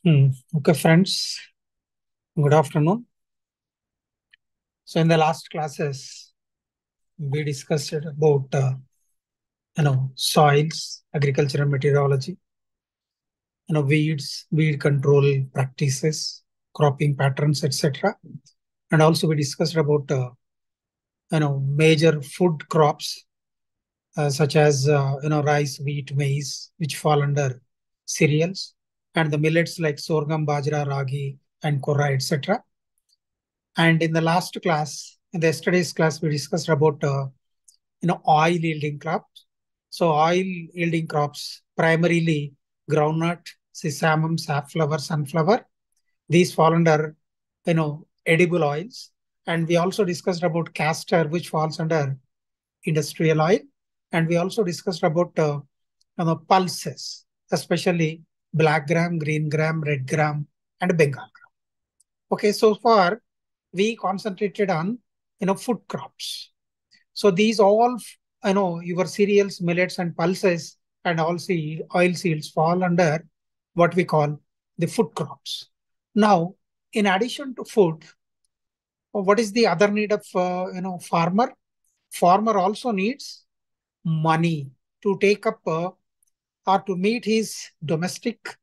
Okay, friends, good afternoon. So, in the last classes, we discussed about soils, agriculture and meteorology, weeds, weed control practices, cropping patterns, etc. And also we discussed about major food crops such as rice, wheat, maize, which fall under cereals, and the millets like sorghum, bajra, ragi, and korra, etc. And in the last class, in the yesterday's class, we discussed about oil yielding crops. So oil yielding crops, primarily groundnut, sesame, safflower, sunflower. These fall under edible oils. And we also discussed about castor, which falls under industrial oil. And we also discussed about pulses, especially black gram, green gram, red gram, and Bengal gram. Okay, so far we concentrated on food crops. So these all your cereals, millets, and pulses, and all oil seeds fall under what we call the food crops. Now, in addition to food, what is the other need of farmer? Farmer also needs money to take up or to meet his domestic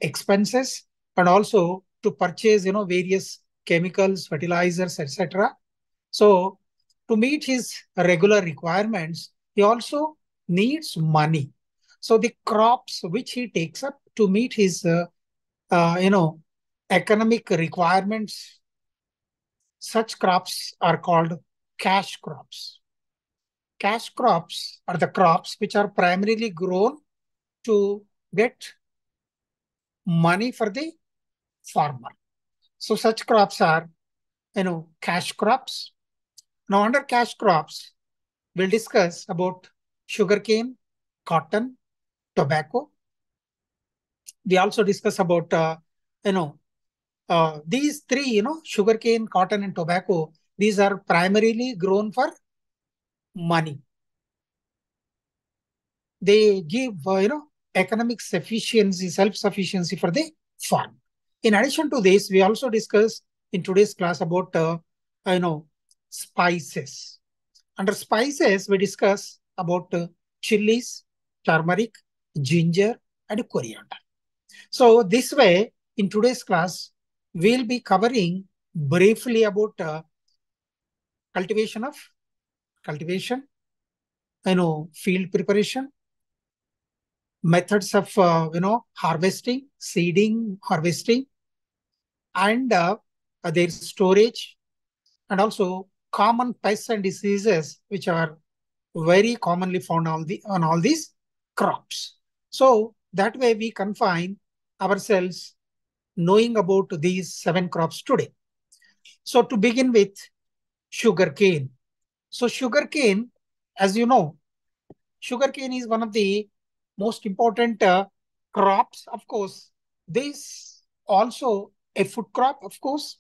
expenses, and also to purchase various chemicals, fertilizers, etc. So to meet his regular requirements, he also needs money. So the crops which he takes up to meet his uh, you know economic requirements, such crops are called cash crops. Cash crops are the crops which are primarily grown to get money for the farmer. So such crops are, cash crops. Now under cash crops, we'll discuss about sugarcane, cotton, tobacco. We also discuss about, these three, sugarcane, cotton, and tobacco. These are primarily grown for money. They give, economic sufficiency, self-sufficiency for the farm. In addition to this, we also discuss in today's class about, you know, spices. Under spices, we discuss about chilies, turmeric, ginger, and coriander. So this way, in today's class, we'll be covering briefly about cultivation of cultivation, field preparation, methods of harvesting, seeding, harvesting, and their storage, and also common pests and diseases which are very commonly found on all these crops. So that way we confine ourselves knowing about these 7 crops today. So to begin with, sugarcane. So sugarcane, as you know, sugarcane is one of the most important crops, of course. This also a food crop, of course,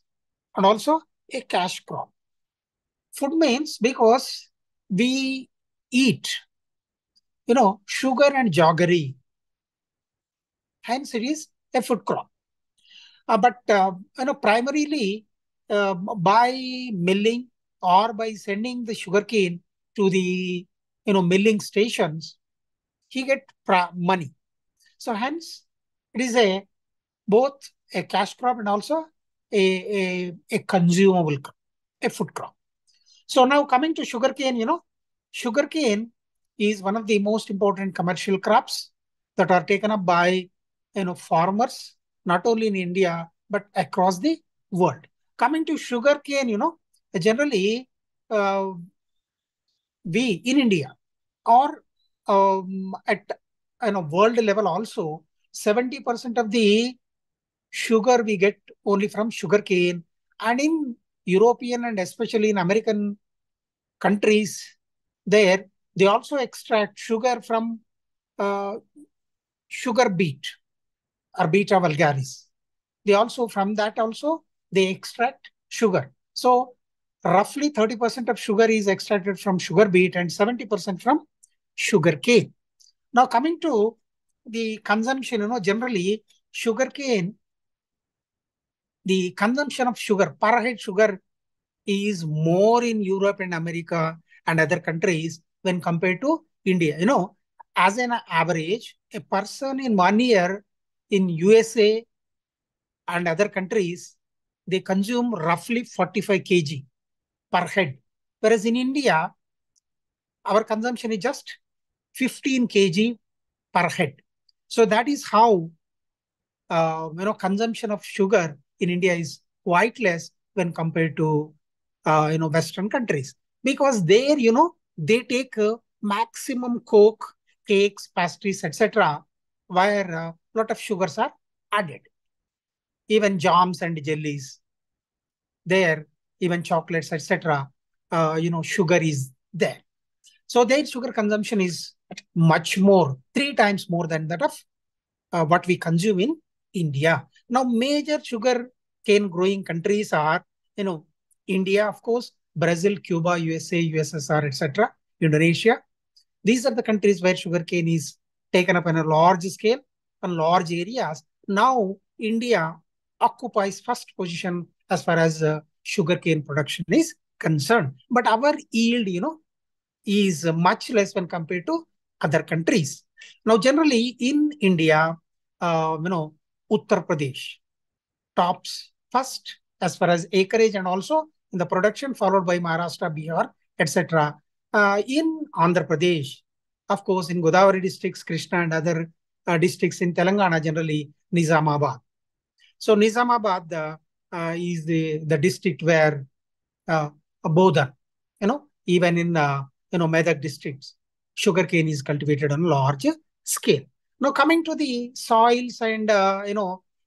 and also a cash crop. Food means because we eat, sugar and jaggery. Hence, it is a food crop. But primarily by milling or by sending the sugarcane to the milling stations, he get money. So hence, it is a both a cash crop and also a consumable crop, a food crop. So now coming to sugarcane, sugarcane is one of the most important commercial crops that are taken up by farmers, not only in India but across the world. Coming to sugarcane, generally uh, we in India or at world level also, 70% of the sugar we get only from sugarcane, and in European and especially in American countries, there they also extract sugar from uh, sugar beet or beta vulgaris. They also from that also they extract sugar. So roughly 30% of sugar is extracted from sugar beet and 70% from sugar cane. Now coming to the consumption, generally sugar cane the consumption of sugar, per head sugar is more in Europe and America and other countries when compared to India. As an average, a person in 1 year in USA and other countries, they consume roughly 45 kg per head. Whereas in India, our consumption is just 15 kg per head. So that is how consumption of sugar in India is quite less when compared to Western countries, because there they take maximum coke, cakes, pastries, etc., where a lot of sugars are added. Even jams and jellies there, even chocolates, etc. Sugar is there. So their sugar consumption is much more, 3 times more than that of what we consume in India. Now, major sugar cane growing countries are, India, of course, Brazil, Cuba, USA, USSR, etc., Indonesia. These are the countries where sugarcane is taken up on a large scale on large areas. Now, India occupies first position as far as sugarcane production is concerned. But our yield, is much less when compared to other countries. Now, generally in India, Uttar Pradesh tops first as far as acreage and also in the production, followed by Maharashtra, Bihar, etc. In Andhra Pradesh, of course, in Godavari districts, Krishna and other districts in Telangana, generally Nizamabad. So Nizamabad is the district where Bodhan, even in Medak districts, sugarcane is cultivated on a large scale. Now, coming to the soils and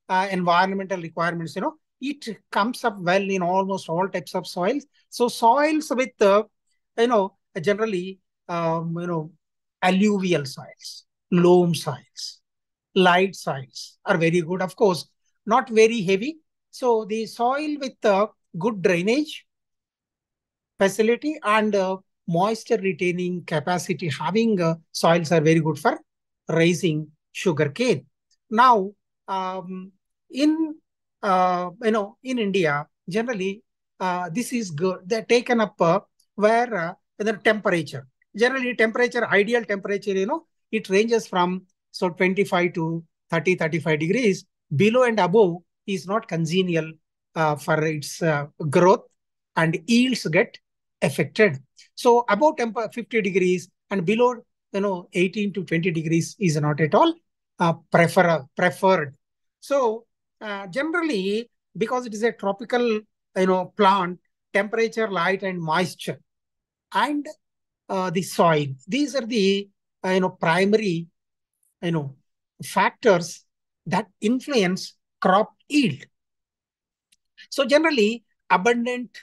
environmental requirements, it comes up well in almost all types of soils. So soils with generally alluvial soils, loam soils, light soils are very good. Of course, not very heavy. So the soil with good drainage facility and moisture retaining capacity having soils are very good for raising sugar cane. Now, in in India, generally this is good. They're taken up where the temperature. Generally, ideal temperature, it ranges from 25 to 30-35 degrees. Below and above is not congenial for its growth, and yields get affected. So above 50 degrees and below 18 to 20 degrees is not at all preferred. So generally, because it is a tropical plant, temperature, light, and moisture, and the soil, these are the primary factors that influence crop yield. So generally, abundant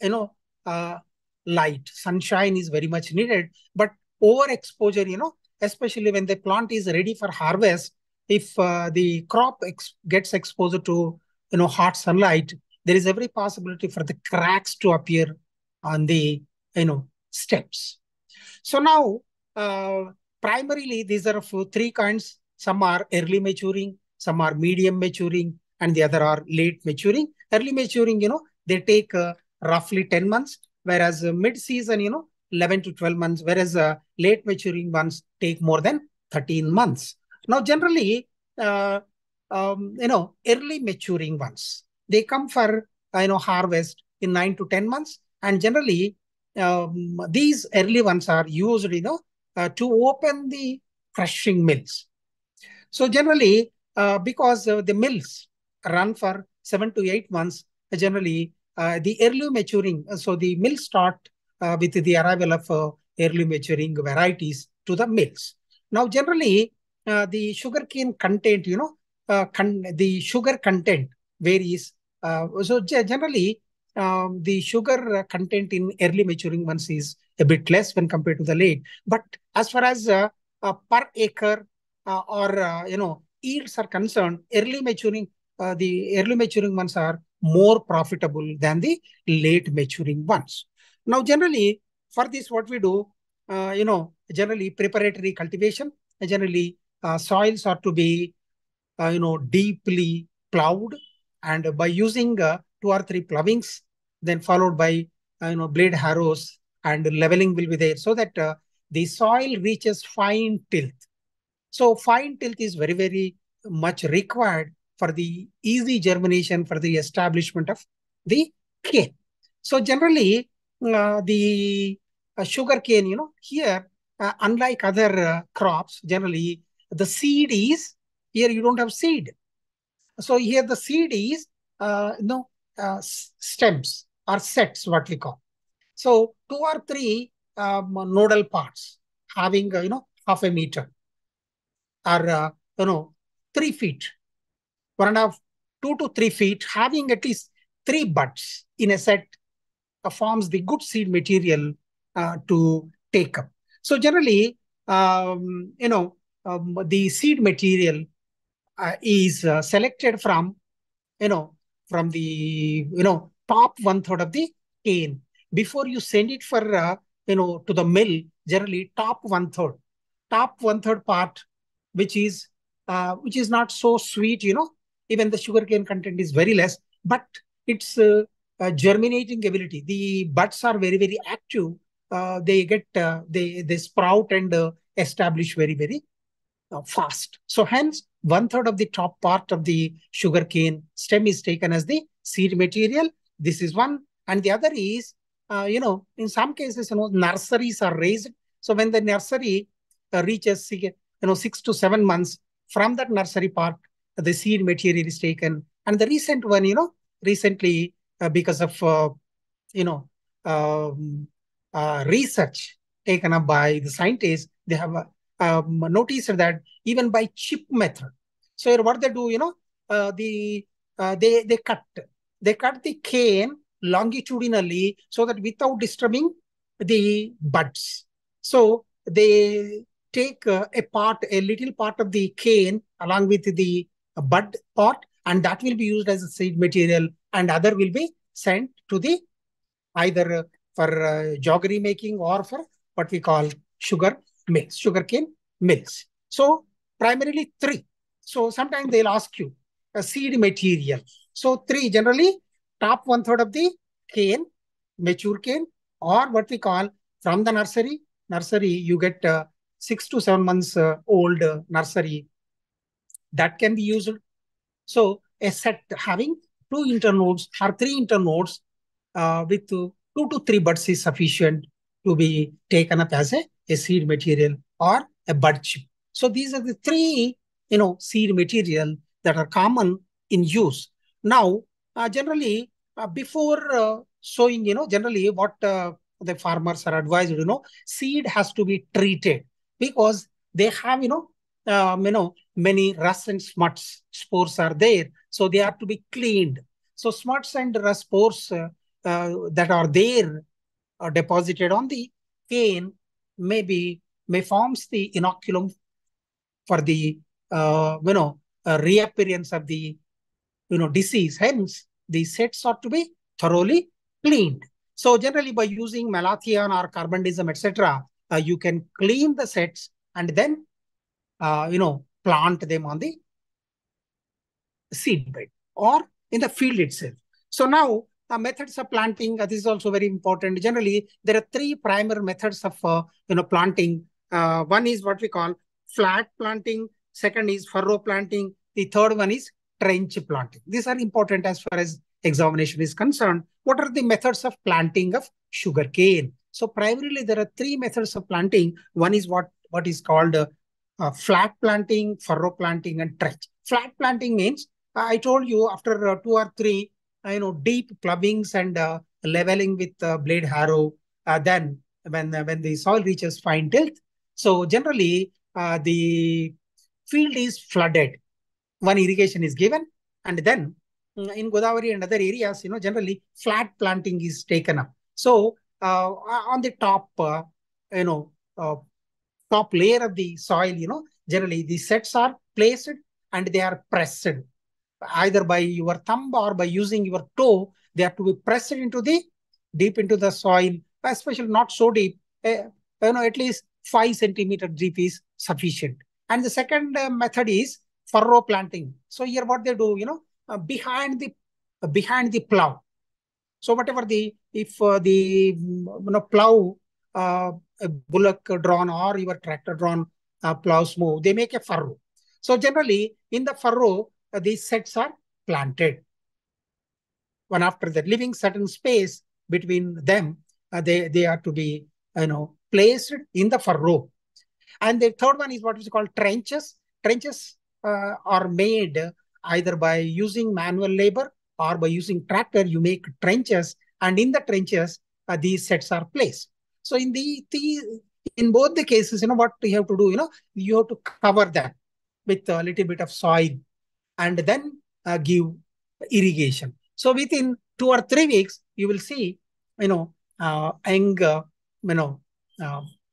you know, uh, light, sunshine is very much needed. But overexposure, especially when the plant is ready for harvest, if the crop gets exposed to, hot sunlight, there is every possibility for the cracks to appear on the, stems. So now, primarily, these are of three kinds. Some are early maturing, some are medium maturing, and the other are late maturing. Early maturing, they take roughly 10 months, whereas mid-season, 11 to 12 months, whereas late maturing ones take more than 13 months. Now, generally, early maturing ones, they come for, harvest in 9 to 10 months. And generally, these early ones are used, to open the crushing mills. So generally, because the mills run for 7 to 8 months, generally the early maturing, so the mills start with the arrival of early maturing varieties to the mills. Now, generally, the sugarcane content, the sugar content varies. So generally, the sugar content in early maturing ones is a bit less when compared to the late. But as far as per acre or yields are concerned, the early maturing ones are more profitable than the late maturing ones. Now, generally, for this, what we do, generally preparatory cultivation. Generally, soils are to be deeply plowed And by using 2 or 3 ploughings, then followed by blade harrows, and leveling will be there, so that the soil reaches fine tilth. So fine tilth is very, very much required for the easy germination, for the establishment of the cane. So generally, the sugar cane, here, unlike other crops, generally the seed is, here you don't have seed. So here the seed is, stems or sets, what we call. So 2 or 3 nodal parts having, half a meter, or 3 feet, 1.5, 2 to 3 feet, having at least 3 buds in a set, forms the good seed material to take up. So generally, the seed material is selected from, you know, from the, top 1/3 of the cane. Before you send it for, to the mill, generally top one third part, which is not so sweet, even the sugarcane content is very less, but its germinating ability. The buds are very, very active. They sprout and establish very, very fast. So hence, 1/3 of the top part of the sugarcane stem is taken as the seed material. This is one. And the other is, in some cases, nurseries are raised. So when the nursery reaches, 6 to 7 months, from that nursery part, the seed material is taken. And the recent one, recently, because of, you know, um, research taken up by the scientists, they have noticed that even by chip method. So here what they do, they cut the cane longitudinally, so that without disturbing the buds. So they take a little part of the cane along with the bud part, and that will be used as a seed material, and other will be sent to the, either for jaggery making, or for what we call sugarcane mills. So primarily 3. So sometimes they'll ask you a seed material. So 3 generally, top 1/3 of the cane, mature cane, or what we call from the nursery. Nursery, you get 6 to 7 months old nursery that can be used. So a set having 2 internodes or 3 internodes with 2 to 3 buds is sufficient to be taken up as a seed material or a bud chip. So these are the 3, seed material that are common in use. Now, generally, before sowing, generally what the farmers are advised, seed has to be treated, because they have, many rust and smuts spores are there. So they have to be cleaned. So smuts and rust spores that are there, deposited on the cane, may forms the inoculum for the reappearance of the disease. Hence, the sets are to be thoroughly cleaned. So generally, by using malathion or carbendazim, etc., you can clean the sets and then plant them on the seed bed or in the field itself. So now, methods of planting, this is also very important. Generally, there are 3 primary methods of planting. One is what we call flat planting. Second is furrow planting. The third one is trench planting. These are important as far as examination is concerned. What are the methods of planting of sugarcane? So primarily, there are 3 methods of planting. One is what is called flat planting, furrow planting, and trench. Flat planting means, I told you, after 2 or 3 deep ploughings and leveling with blade harrow, then when the soil reaches fine tilth, so generally the field is flooded. One irrigation is given, and then in Godavari and other areas, generally flat planting is taken up. So on the top, you know, uh, top layer of the soil, generally the sets are placed and they are pressed either by your thumb or by using your toe. They have to be pressed into the deep into the soil, especially not so deep. At least 5 centimeter deep is sufficient. And the second method is furrow planting. So here what they do, behind the plow. So whatever if the plow, a bullock drawn or your tractor drawn plows move, they make a furrow. So generally in the furrow, these sets are planted. One after that, leaving certain space between them, they are to be placed in the furrow. And the third one is what is called trenches. Trenches are made either by using manual labor or by using tractor. You make trenches, and in the trenches, these sets are placed. So in both the cases, what you have to do, you have to cover them with a little bit of soil and then give irrigation. So within 2 or 3 weeks, you will see, young, uh,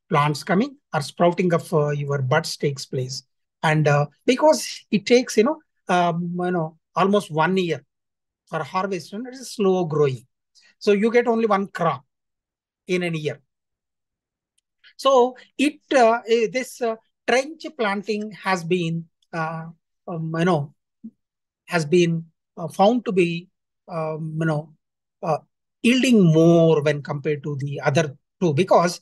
plants coming or sprouting of your buds takes place. And because it takes, almost 1 year for harvest, and it is slow growing. So you get only one crop in a year. So this trench planting has been, um, you know, has been found to be, uh, yielding more when compared to the other two, because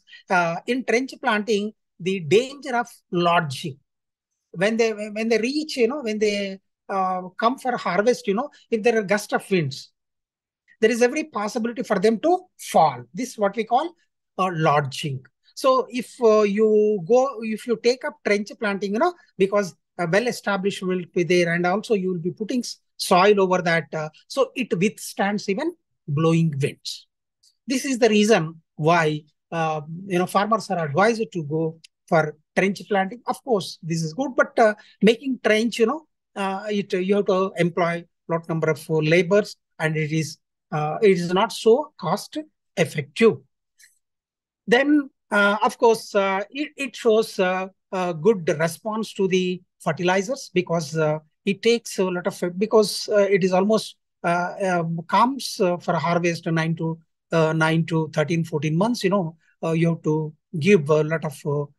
in trench planting, the danger of lodging when they reach, when they come for harvest, if there are gust of winds, there is every possibility for them to fall. This is what we call lodging. So if you take up trench planting, because a well-established will be there, and also you will be putting soil over that, so it withstands even blowing winds. This is the reason why farmers are advised to go for trench planting. Of course, this is good, but making trench, you have to employ lot number of laborers, and it is not so cost effective. Then, of course, it shows a good response to the fertilizers, because it takes a lot of, because it is almost comes for harvest 9 to 13, 14 months. You have to give a lot of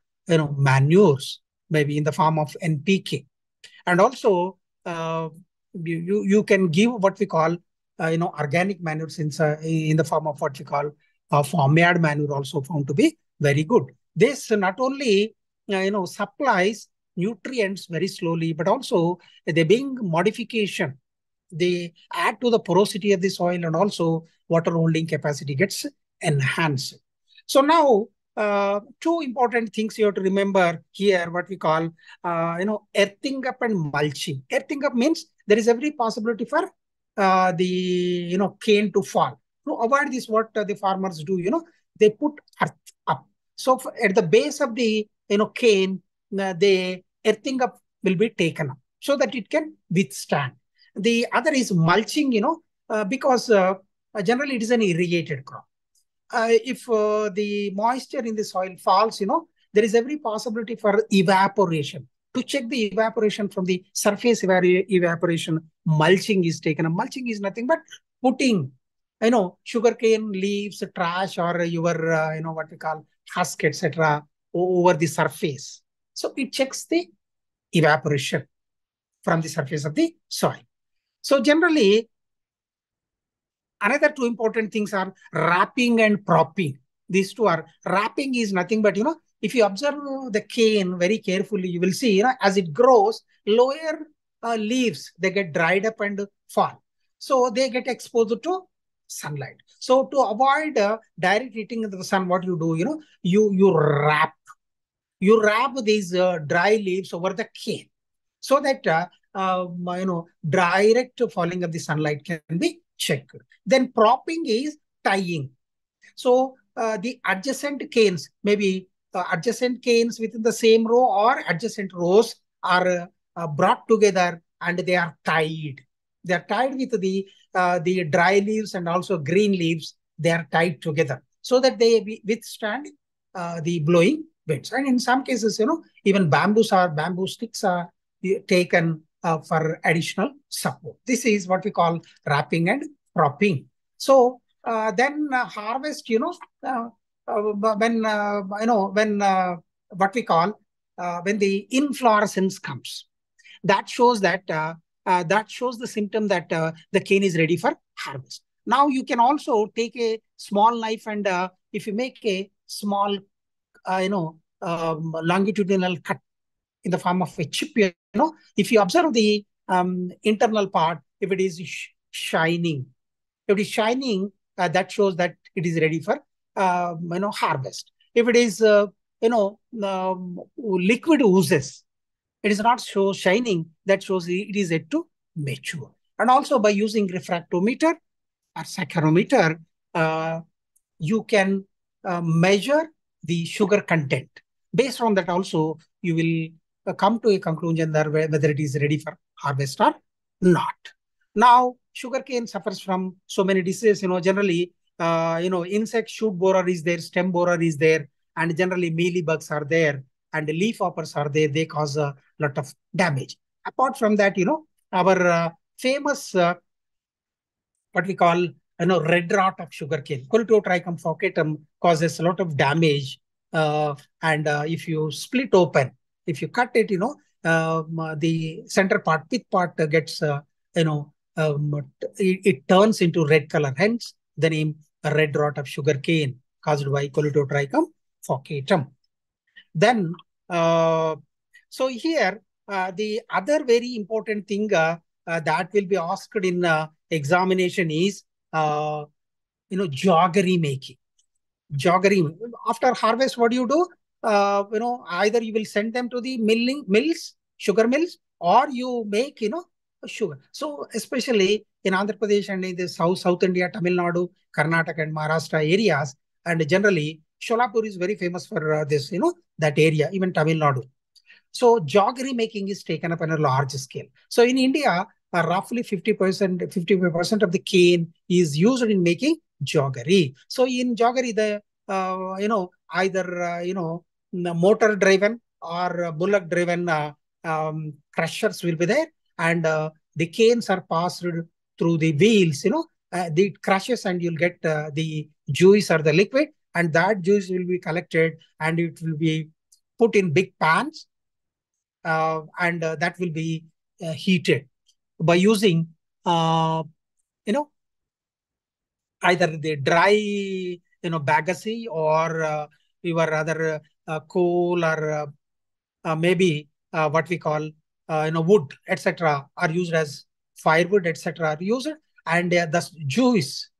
manures, maybe in the form of NPK, and also you can give what we call organic manures in the form of what we call farmyard manure, also found to be very good. This not only supplies nutrients very slowly, but also they being modification, they add to the porosity of the soil, and also water holding capacity gets enhanced. So now, two important things you have to remember here, what we call, earthing up and mulching. Earthing up means there is every possibility for the cane to fall. To avoid this, what the farmers do, they put earth up. So at the base of the cane, the earthing up will be taken up so that it can withstand. The other is mulching, because generally it is an irrigated crop. If the moisture in the soil falls, there is every possibility for evaporation. To check the evaporation from the surface evaporation, mulching is taken. Mulching is nothing but putting, sugarcane leaves, trash, or your, what we call husk, etc., over the surface. So it checks the evaporation from the surface of the soil. So generally, another two important things are wrapping and propping. These two are, wrapping is nothing but, if you observe the cane very carefully, you will see, as it grows, lower leaves, they get dried up and fall. So they get exposed to sunlight. So to avoid direct heating of the sun, what you do, you wrap. You wrap these dry leaves over the cane, so that direct falling of the sunlight can be checked. Then propping is tying. So the adjacent canes, maybe adjacent canes within the same row or adjacent rows are brought together, and they are tied. They are tied with the dry leaves and also green leaves. They are tied together so that they withstand the blowing winds. And in some cases, even bamboo sticks are taken for additional support. This is what we call wrapping and propping. So then harvest, when what we call when the inflorescence comes, that shows that that shows the symptom that the cane is ready for harvest. Now you can also take a small knife and if you make a small, longitudinal cut in the form of a chip, if you observe the internal part, if it is shining, that shows that it is ready for harvest. If it is liquid oozes, it is not so shining, that shows it is yet to mature. And also by using refractometer or saccharometer, uh, you can measure the sugar content. Based on that also, you will come to a conclusion that whether it is ready for harvest or not. Now, sugarcane suffers from so many diseases. Generally, insect shoot borer is there, stem borer is there, and generally mealybugs are there, and leaf hoppers are there. They cause a lot of damage. Apart from that, our famous what we call red rot of sugarcane. Coltotrichum faucatum causes a lot of damage. And if you split open, if you cut it, the center part, pith part gets, you know, it turns into red color. Hence, the name red rot of sugarcane caused by Coltotrichum faucatum. Then, so here, the other very important thing that will be asked in examination is, jaggery making. Jaggery. After harvest, what do you do? Either you will send them to the mills, sugar mills, or you make, sugar. So especially in Andhra Pradesh and in the South India, Tamil Nadu, Karnataka and Maharashtra areas, and generally Sholapur is very famous for this, that area, even Tamil Nadu. So jaggery making is taken up on a large scale. So in India, roughly 50%, 55% of the cane is used in making jaggery. So in jaggery, the either motor driven or bullock driven crushers will be there, and the canes are passed through the wheels. The crushes, and you'll get the juice or the liquid, and that juice will be collected and it will be put in big pans, and that will be heated by using you know either the dry bagasse or your other coal or maybe what we call wood, etc., are used as firewood, etc., are used, and the juice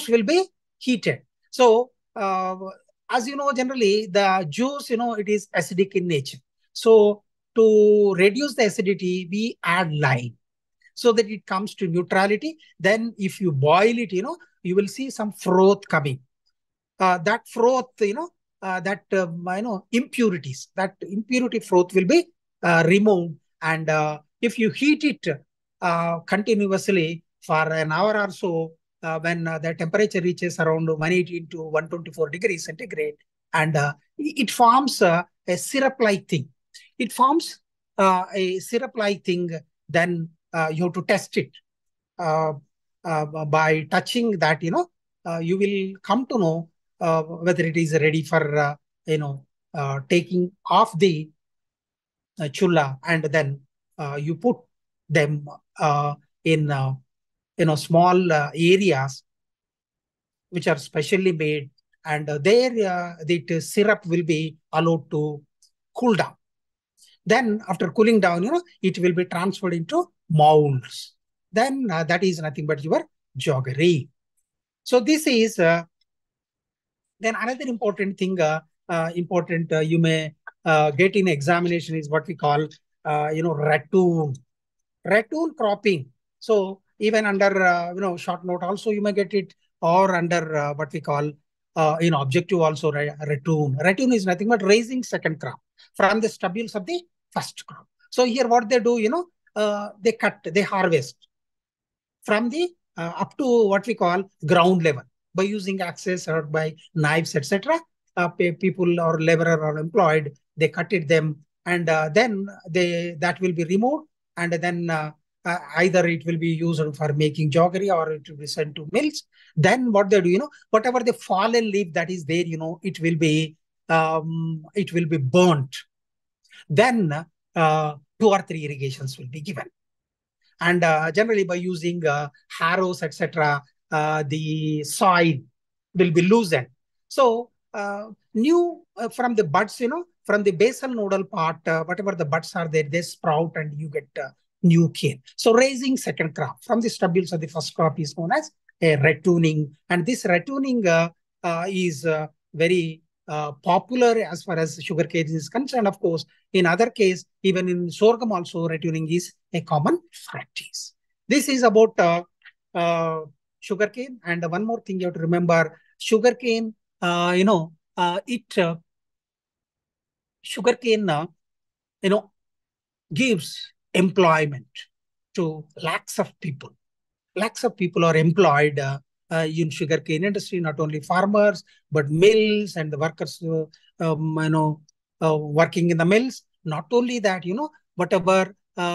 will be heated. So as you know, generally the juice, it is acidic in nature. So to reduce the acidity, we add lime so that it comes to neutrality. Then if you boil it, you will see some froth coming. That froth, impurities, that impurity froth will be removed. And if you heat it continuously for an hour or so, when the temperature reaches around 180 to 124 degrees centigrade, and it forms a syrup-like thing. It forms a syrup-like thing, then you have to test it by touching that, you will come to know whether it is ready for, taking off the chulla, and then you put them in, small areas which are specially made, and there the syrup will be allowed to cool down. Then after cooling down, it will be transferred into molds. Then that is nothing but your jaggery. So this is then another important thing, you may get in examination is what we call, ratoon cropping. So even under, short note also you may get it, or under what we call, objective also, ratoon. Ratoon is nothing but raising second crop from the stubules of the first crop. So here what they do, they harvest from the up to what we call ground level by using axes or by knives, etc. People or laborer are employed. They cut it them, and then that will be removed, and then either it will be used for making jaggery or it will be sent to mills. Then what they do, whatever the fallen leaf that is there, it will be burnt. Then 2 or 3 irrigations will be given. And generally by using harrows, etc., the soil will be loosened. So new from the buds, from the basal nodal part, whatever the buds are there, they sprout and you get new cane. So raising second crop from the stubbles of the first crop is known as a retooning. And this retooning is very popular as far as sugarcane is concerned. Of course, in other case, even in sorghum also, retuning is a common practice. This is about sugarcane. And one more thing you have to remember, sugarcane, sugarcane, gives employment to lakhs of people. Lakhs of people are employed in sugarcane industry, not only farmers, but mills and the workers, working in the mills. Not only that, whatever,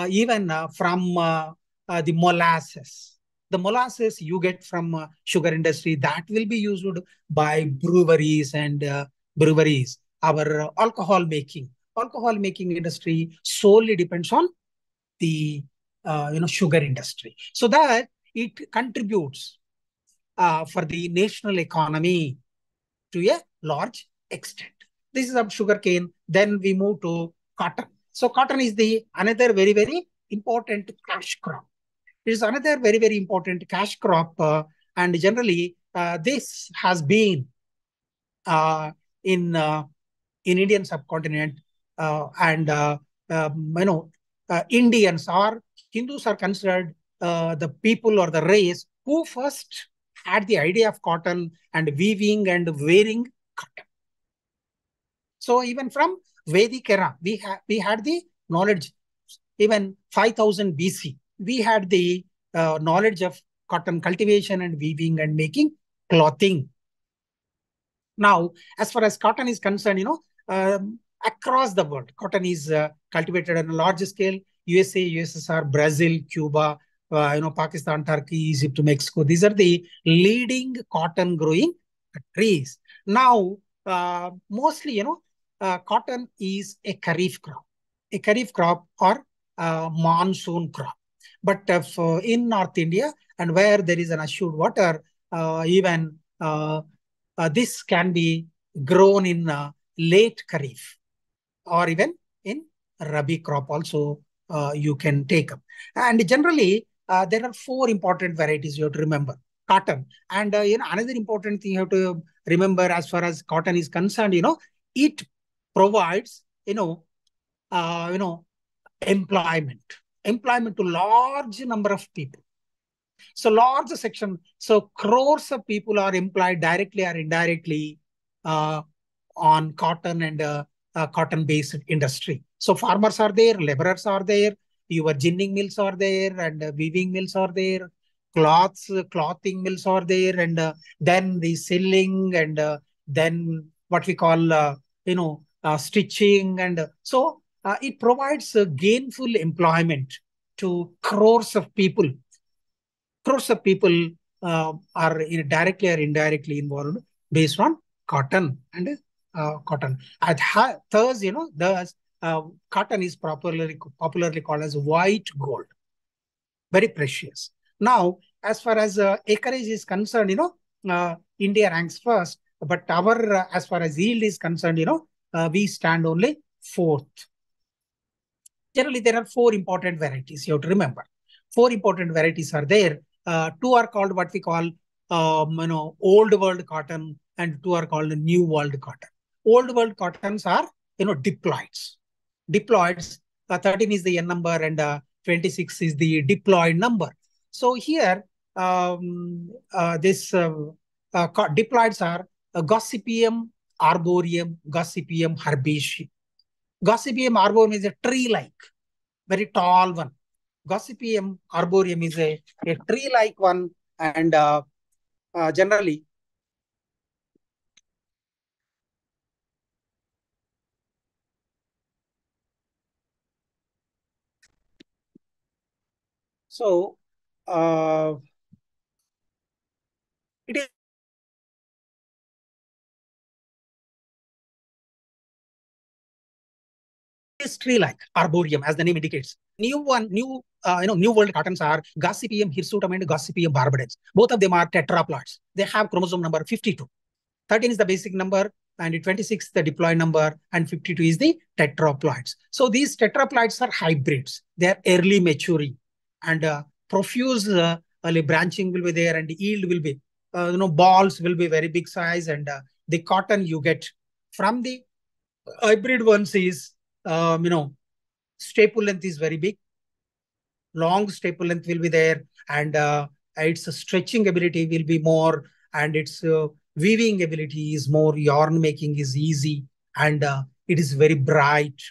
even from the molasses. The molasses you get from sugar industry that will be used by breweries and breweries. Our alcohol making industry solely depends on the sugar industry, so that it contributes for the national economy to a large extent. This is of sugarcane. Then we move to cotton. So cotton is the another very, very important cash crop. It is another very, very important cash crop. And generally, this has been uh, in Indian subcontinent, and Indians or Hindus are considered the people or the race who first had the idea of cotton and weaving and wearing cotton. So even from Vedic era, we had the knowledge. Even 5000 BC, we had the knowledge of cotton cultivation and weaving and making clothing. Now, as far as cotton is concerned, across the world, cotton is cultivated on a large scale. USA, USSR, Brazil, Cuba, Pakistan, Turkey, Egypt, Mexico. These are the leading cotton growing countries. Now, mostly, cotton is a kharif crop or monsoon crop. But in North India and where there is an assured water, even this can be grown in late Kharif or even in Rabi crop also you can take up. And generally, there are four important varieties you have to remember. Cotton. And another important thing you have to remember as far as cotton is concerned, it provides, uh, you know, employment. Employment to large number of people. So large section, so crores of people are employed directly or indirectly uh, on cotton and cotton-based industry. So farmers are there, laborers are there, your ginning mills are there, and weaving mills are there, clothing mills are there, and then the selling, and then what we call, stitching, and so it provides gainful employment to crores of people are directly or indirectly involved based on cotton and cotton. Thus, cotton is popularly called as white gold, very precious. Now, as far as acreage is concerned, India ranks first, but our as far as yield is concerned, we stand only fourth. Generally, there are four important varieties you have to remember. Four important varieties are there. Two are called what we call old world cotton, and two are called new world cotton. Old world cottons are diploids. Diploids, 13 is the N number and 26 is the diploid number. So here, this diploids are Gossypium arboreum, Gossypium herbaceae. Gossypium arboreum is a tree-like, very tall one. Gossypium arboreum is a tree-like one, and generally, so it is tree-like arboreum, as the name indicates. New New World cottons are Gossypium hirsutum and Gossypium barbadens. Both of them are tetraploids. They have chromosome number 52. 13 is the basic number, and 26 the diploid number, and 52 is the tetraploids. So these tetraploids are hybrids. They are early maturing, and profuse early branching will be there, and the yield will be, balls will be very big size, and the cotton you get from the hybrid ones is, staple length is very big, long staple length will be there, and its stretching ability will be more, and its weaving ability is more, yarn making is easy, and it is very bright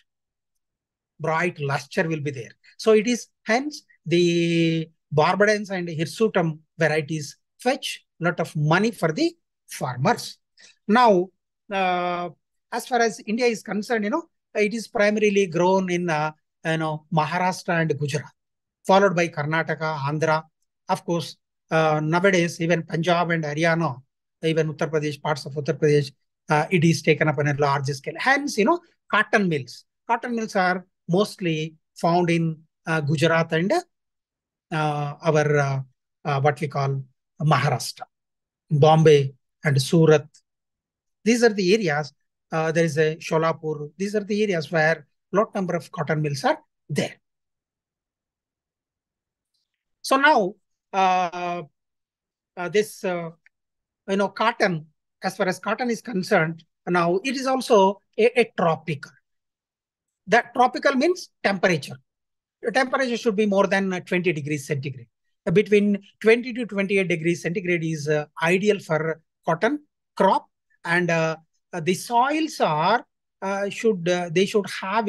luster will be there. So it is hence the Barbadans and Hirsutum varieties fetch a lot of money for the farmers. Now, uh, as far as India is concerned, it is primarily grown in Maharashtra and Gujarat, followed by Karnataka, Andhra. Of course, nowadays, even Punjab and Haryana, even Uttar Pradesh, parts of Uttar Pradesh, it is taken up on a large scale. Hence, cotton mills. Cotton mills are mostly found in Gujarat and our what we call Maharashtra, Bombay and Surat. These are the areas. There is a Sholapur. These are the areas where lot number of cotton mills are there. So now, this cotton, as far as cotton is concerned, now it is also a tropical. That tropical means temperature. The temperature should be more than 20 degrees centigrade. Between 20 to 28 degrees centigrade is ideal for cotton crop, and the soils are they should have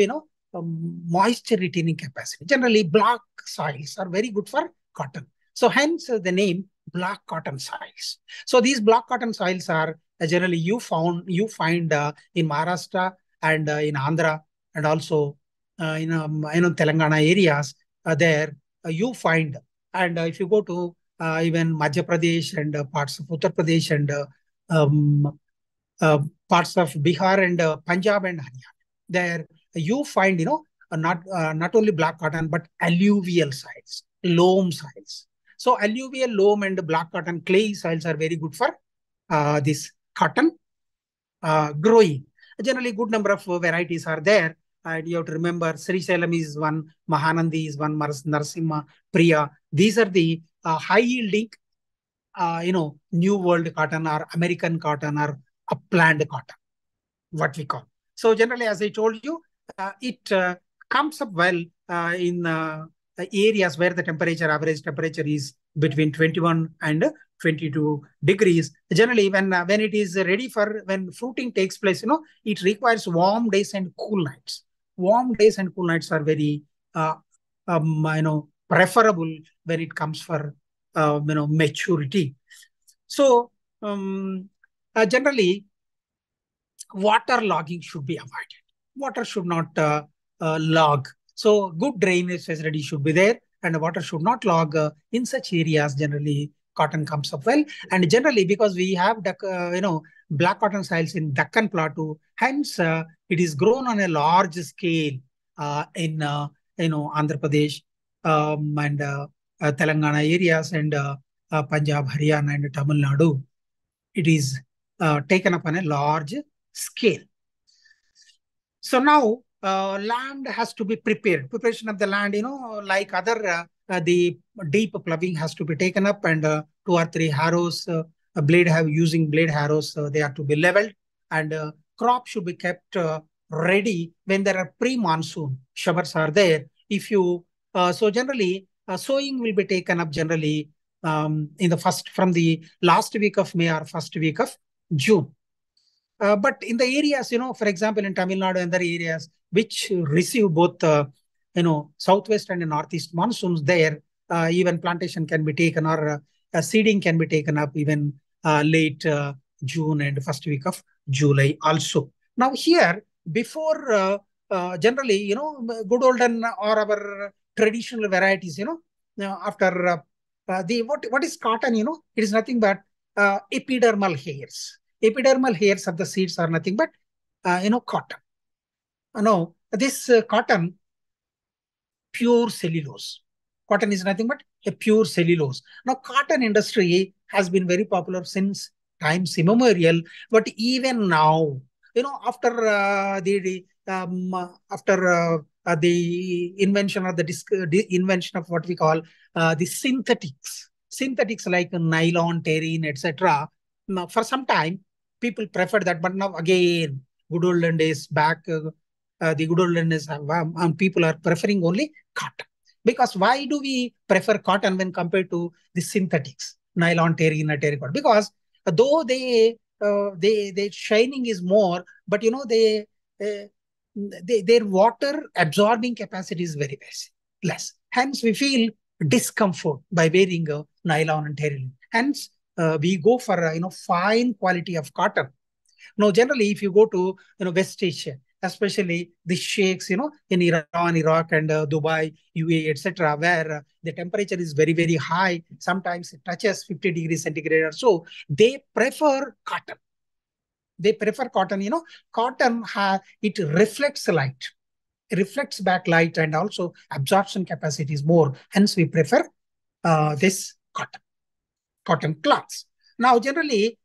moisture retaining capacity. Generally, black soils are very good for cotton. So hence the name black cotton soils. So these black cotton soils are generally you find in Maharashtra and in Andhra, and also Telangana areas. There you find, and if you go to even Madhya Pradesh and parts of Uttar Pradesh and um, parts of Bihar and Punjab and Haryana, there you find not only black cotton but alluvial soils, loam soils. So alluvial, loam, and black cotton clay soils are very good for this cotton growing. Generally, good number of varieties are there. And you have to remember, Sri Salem is one, Mahanandi is one, Narasimha, Priya. These are the high yielding, New World cotton or American cotton or upland cotton, what we call. So generally, as I told you, it comes up well in areas where the average temperature is between 21 and 22 degrees. Generally, when it is ready for, when fruiting takes place, it requires warm days and cool nights. Warm days and cool nights are very, preferable when it comes for, maturity. So, generally, water logging should be avoided. Water should not log. So good drainage facility should be there, and water should not log in such areas. Generally, cotton comes up well, and generally because we have black cotton soils in Deccan Plateau, hence it is grown on a large scale in Andhra Pradesh and Telangana areas and Punjab, Haryana, and Tamil Nadu. It is taken up on a large scale. So now land has to be prepared. Preparation of the land, like other, the deep ploughing has to be taken up, and 2 or 3 harrows, using blade harrows, they are to be leveled, and crop should be kept ready when there are pre-monsoon showers are there. If you so generally sowing will be taken up generally from the last week of May or first week of June. But in the areas, for example, in Tamil Nadu and other areas which receive both, southwest and northeast monsoons, there even plantation can be taken, or seeding can be taken up even late June and first week of July also. Now here, before generally, good olden or our traditional varieties, after what is cotton, it is nothing but epidermal hairs. Epidermal hairs of the seeds are nothing but, cotton. No, this cotton, pure cellulose. Cotton is nothing but a pure cellulose. Now, cotton industry has been very popular since times immemorial, but even now, after the invention of the invention of what we call the synthetics like nylon, terine, etc. For some time, people preferred that, but now again, good olden days back, the good olden days, people are preferring only cotton. Because why do we prefer cotton when compared to the synthetics, nylon, terine, terracotta? Because though they shining is more, but uh, their water absorbing capacity is very less. Hence, we feel discomfort by wearing nylon and terylene. Hence, we go for fine quality of cotton. Now, generally, if you go to West Asia, especially the sheikhs, in Iran, Iraq, and Dubai, UAE, etc., where the temperature is very, very high, sometimes it touches 50 degrees centigrade or so, they prefer cotton. They prefer cotton. Cotton it reflects light, reflects back light, and also absorption capacity is more. Hence, we prefer this cotton cloths. Now, generally,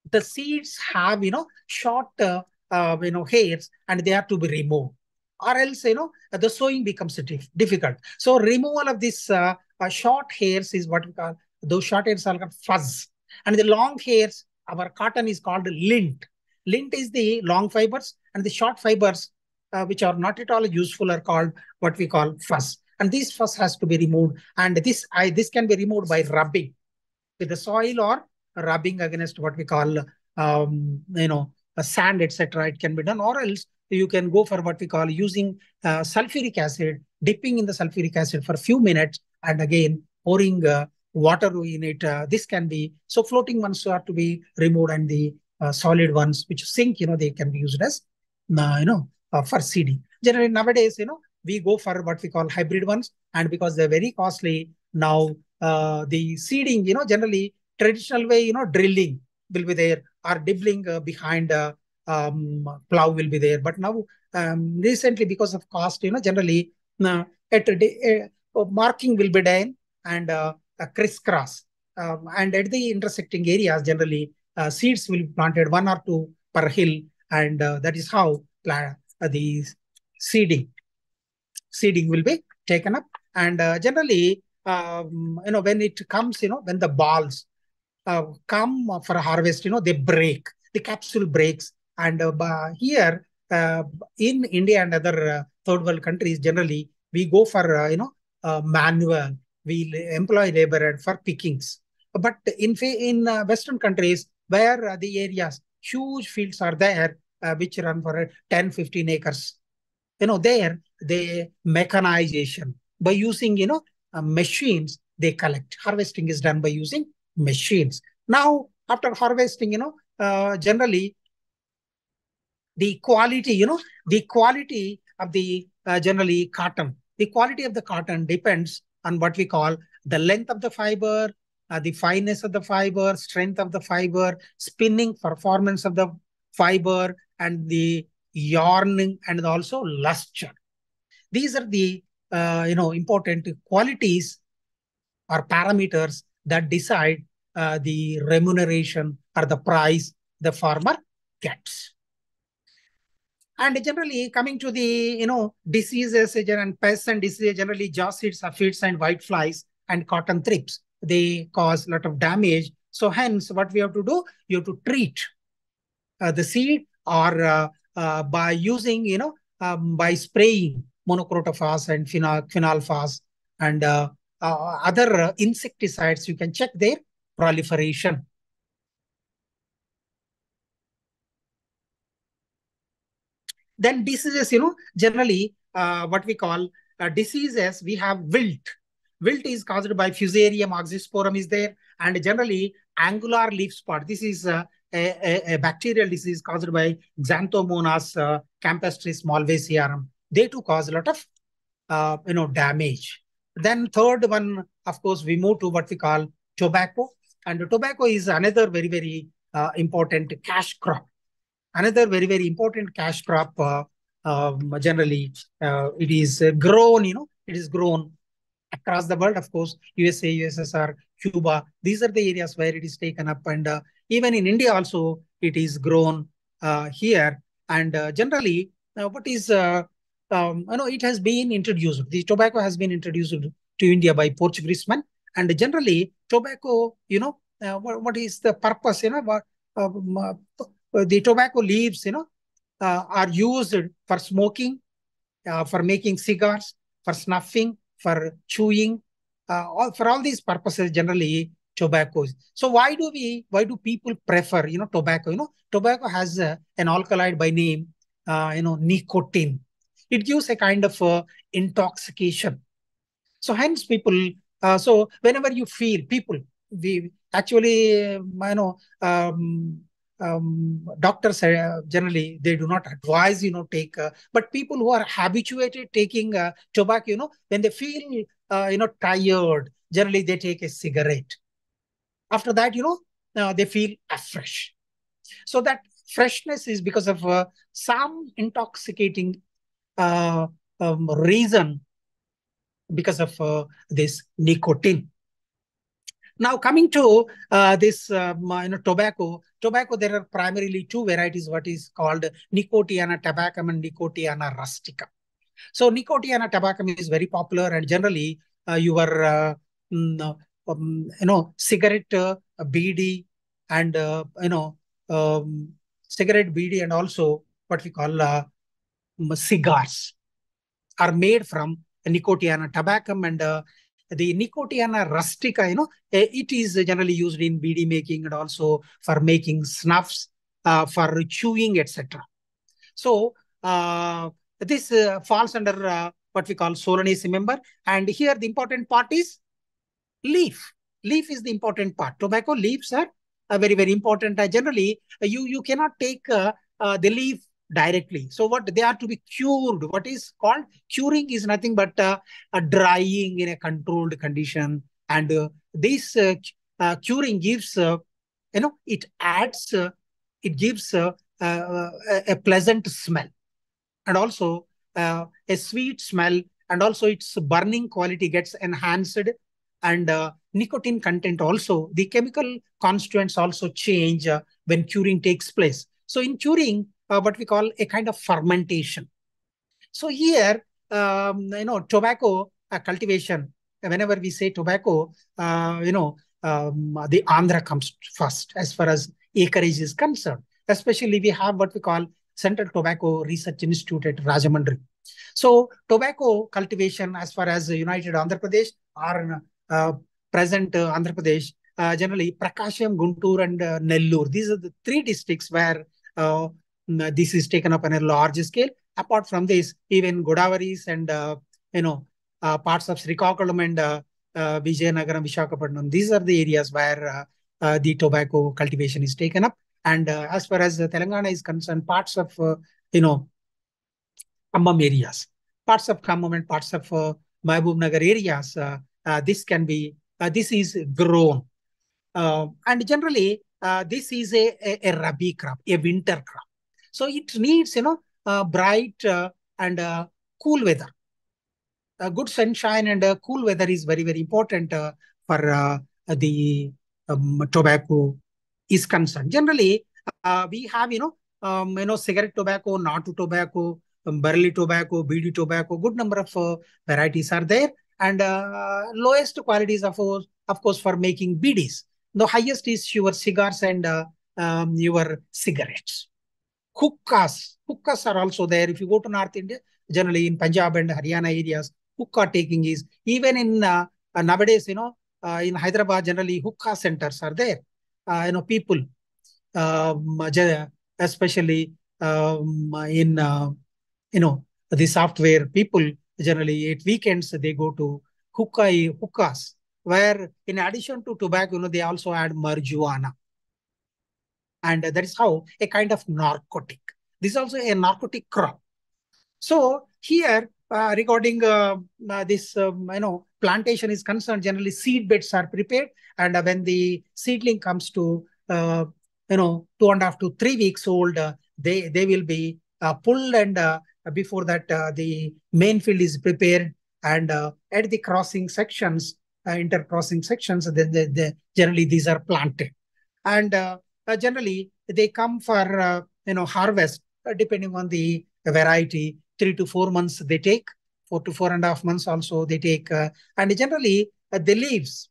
the seeds have short hairs, and they have to be removed, or else the sowing becomes difficult. So removal of this short hairs is what we call, those short hairs are called fuzz, and the long hairs, our cotton, is called lint is the long fibers, and the short fibers which are not at all useful are called what we call fuzz, and this fuzz has to be removed, and this can be removed by rubbing with the soil, or rubbing against what we call a sand, etc. It can be done, or else you can go for what we call using sulfuric acid, dipping in the sulfuric acid for a few minutes, and again pouring water in it. This can be, so floating ones are to be removed, and the solid ones which sink, they can be used as for seeding. Generally nowadays, we go for what we call hybrid ones, and because they're very costly now, the seeding, generally traditional way, drilling will be there, or dibbling behind plow will be there. But now, recently, because of cost, generally at a day, marking will be done, and a crisscross. And at the intersecting areas, generally, seeds will be planted, one or two per hill, and that is how the seeding seeding will be taken up. And generally, when it comes, when the balls come for harvest, they break, the capsule breaks. And here in India and other third world countries, generally, we go for, manual, we employ labor for pickings. But in Western countries, where the areas, huge fields are there, which run for 10, 15 acres, there the mechanization by using machines, they collect. Harvesting is done by using machines. Now after harvesting, generally the quality of the generally cotton, the quality of the cotton depends on what we call the length of the fiber, the fineness of the fiber, strength of the fiber, spinning performance of the fiber, and the yarning, and also luster. These are the important qualities or parameters that decide the remuneration or the price the farmer gets. And generally, coming to the diseases and pests and diseases, generally jawseeds, aphids, and whiteflies and cotton thrips, they cause a lot of damage. So hence, what we have to do, you have to treat the seed, or by using, by spraying monocrotophos and phenolphos and other insecticides, you can check their proliferation. Then diseases, generally what we call diseases, we have wilt. Wilt is caused by Fusarium oxysporum is there, and generally angular leaf spot. This is a bacterial disease caused by Xanthomonas campestris malvacearum. They too cause a lot of damage. Then third one, of course, we move to what we call tobacco, and tobacco is another very, very important cash crop. Another very, very important cash crop. Generally, it is grown. It is grown across the world, of course, USA, USSR, Cuba, these are the areas where it is taken up. And even in India also, it is grown here. And generally, what is, it has been introduced. The tobacco has been introduced to India by Portuguese men. And generally, tobacco, what is the purpose, the tobacco leaves, are used for smoking, for making cigars, for snuffing, for chewing, for all these purposes, generally tobacco. So why do people prefer, tobacco? Tobacco has an alkaloid by name, nicotine. It gives a kind of intoxication. So hence people, so whenever you feel people, we actually, doctors generally, they do not advise, take, but people who are habituated taking tobacco, when they feel, tired, generally they take a cigarette. After that, they feel fresh. So that freshness is because of some intoxicating reason, because of this nicotine. Now coming to this tobacco, there are primarily two varieties, what is called Nicotiana tabacum and Nicotiana rustica. So Nicotiana tabacum is very popular, and generally your cigarette, BD, and cigarette, BD, and also what we call cigars are made from Nicotiana tabacum. And the Nicotiana rustica, it is generally used in BD making and also for making snuffs, for chewing, etc. So this falls under what we call Solanaceae member. And here the important part is leaf. Leaf is the important part. Tobacco leaves are very, very important. Generally, you cannot take the leaf directly. So what they are to be cured. What is called curing is nothing but a drying in a controlled condition. And this curing gives, it adds, it gives a pleasant smell, and also a sweet smell, and also its burning quality gets enhanced. And nicotine content also, the chemical constituents also change when curing takes place. So in curing, what we call a kind of fermentation. So here, tobacco cultivation, whenever we say tobacco, the Andhra comes first as far as acreage is concerned. Especially we have what we call Central Tobacco Research Institute at Rajahmundry. So tobacco cultivation as far as United Andhra Pradesh or present Andhra Pradesh, generally Prakasham, Guntur, and Nellore. These are the three districts where this is taken up on a large scale. Apart from this, even Godavaris and parts of Srikakulam and Vijayanagaram, Visakhapatnam, these are the areas where the tobacco cultivation is taken up. And as far as Telangana is concerned, parts of Khammam areas, parts of Khammam and parts of Mahbub Nagar areas, this is grown. And generally, this is a rabi crop, a winter crop. So it needs, bright and cool weather. Good sunshine and cool weather is very, very important for the tobacco is concerned. Generally, we have, cigarette tobacco, natu tobacco, barley tobacco, BD tobacco, good number of varieties are there. And lowest qualities, of course, for making BDs. The highest is your cigars and your cigarettes. Hookahs are also there. If you go to North India, generally in Punjab and Haryana areas, hookah taking is, even in nowadays, in Hyderabad, generally hookah centers are there. People, especially in, the software people, generally at weekends, they go to hookahs, where in addition to tobacco, they also add marijuana. And that is how a kind of narcotic. This is also a narcotic crop. So here, regarding this, plantation is concerned, generally seed beds are prepared. And when the seedling comes to, 2.5 to 3 weeks old, they will be pulled. And before that, the main field is prepared. And at the crossing sections, intercrossing sections, generally these are planted. And generally they come for harvest depending on the variety. 3 to 4 months they take, 4 to 4.5 months also they take, and generally the leaves,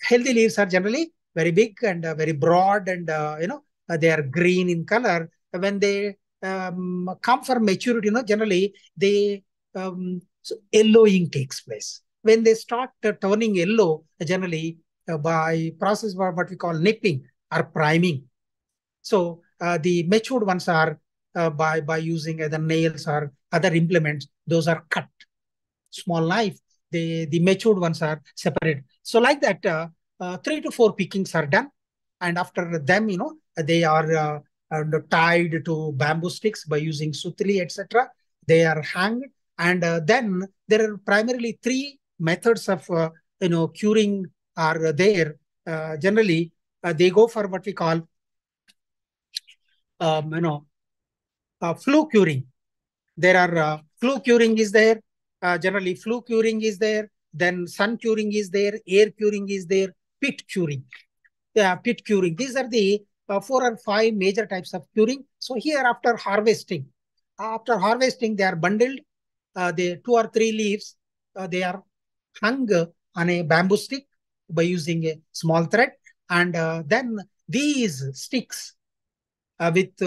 healthy leaves are generally very big and very broad, and they are green in color. When they come for maturity, generally they yellowing takes place. When they start turning yellow, generally by process of what we call nipping or priming. So the matured ones are by using either nails or other implements. Those are cut, small knife. The matured ones are separated. So like that, 3 to 4 pickings are done, and after them, they are tied to bamboo sticks by using sutli, etc. They are hanged, and then there are primarily three methods of curing are there. Generally, they go for what we call um, you know flue curing. There are flue curing is there. Generally, flue curing is there. Then sun curing is there. Air curing is there. Pit curing. Yeah, pit curing. These are the 4 or 5 major types of curing. So here, after harvesting, they are bundled. The 2 or 3 leaves, they are hung on a bamboo stick by using a small thread, and then these sticks with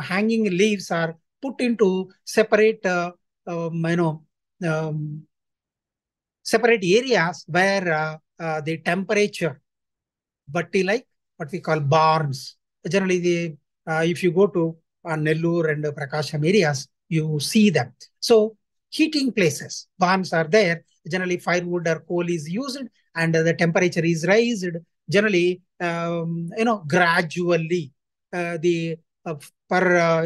hanging leaves are put into separate um, you know um, separate areas where the temperature, but like what we call barns. Generally, if you go to Nellore and Prakasham areas, you see them. So heating places, barns are there. Generally, firewood or coal is used, and the temperature is raised. Generally, gradually, the per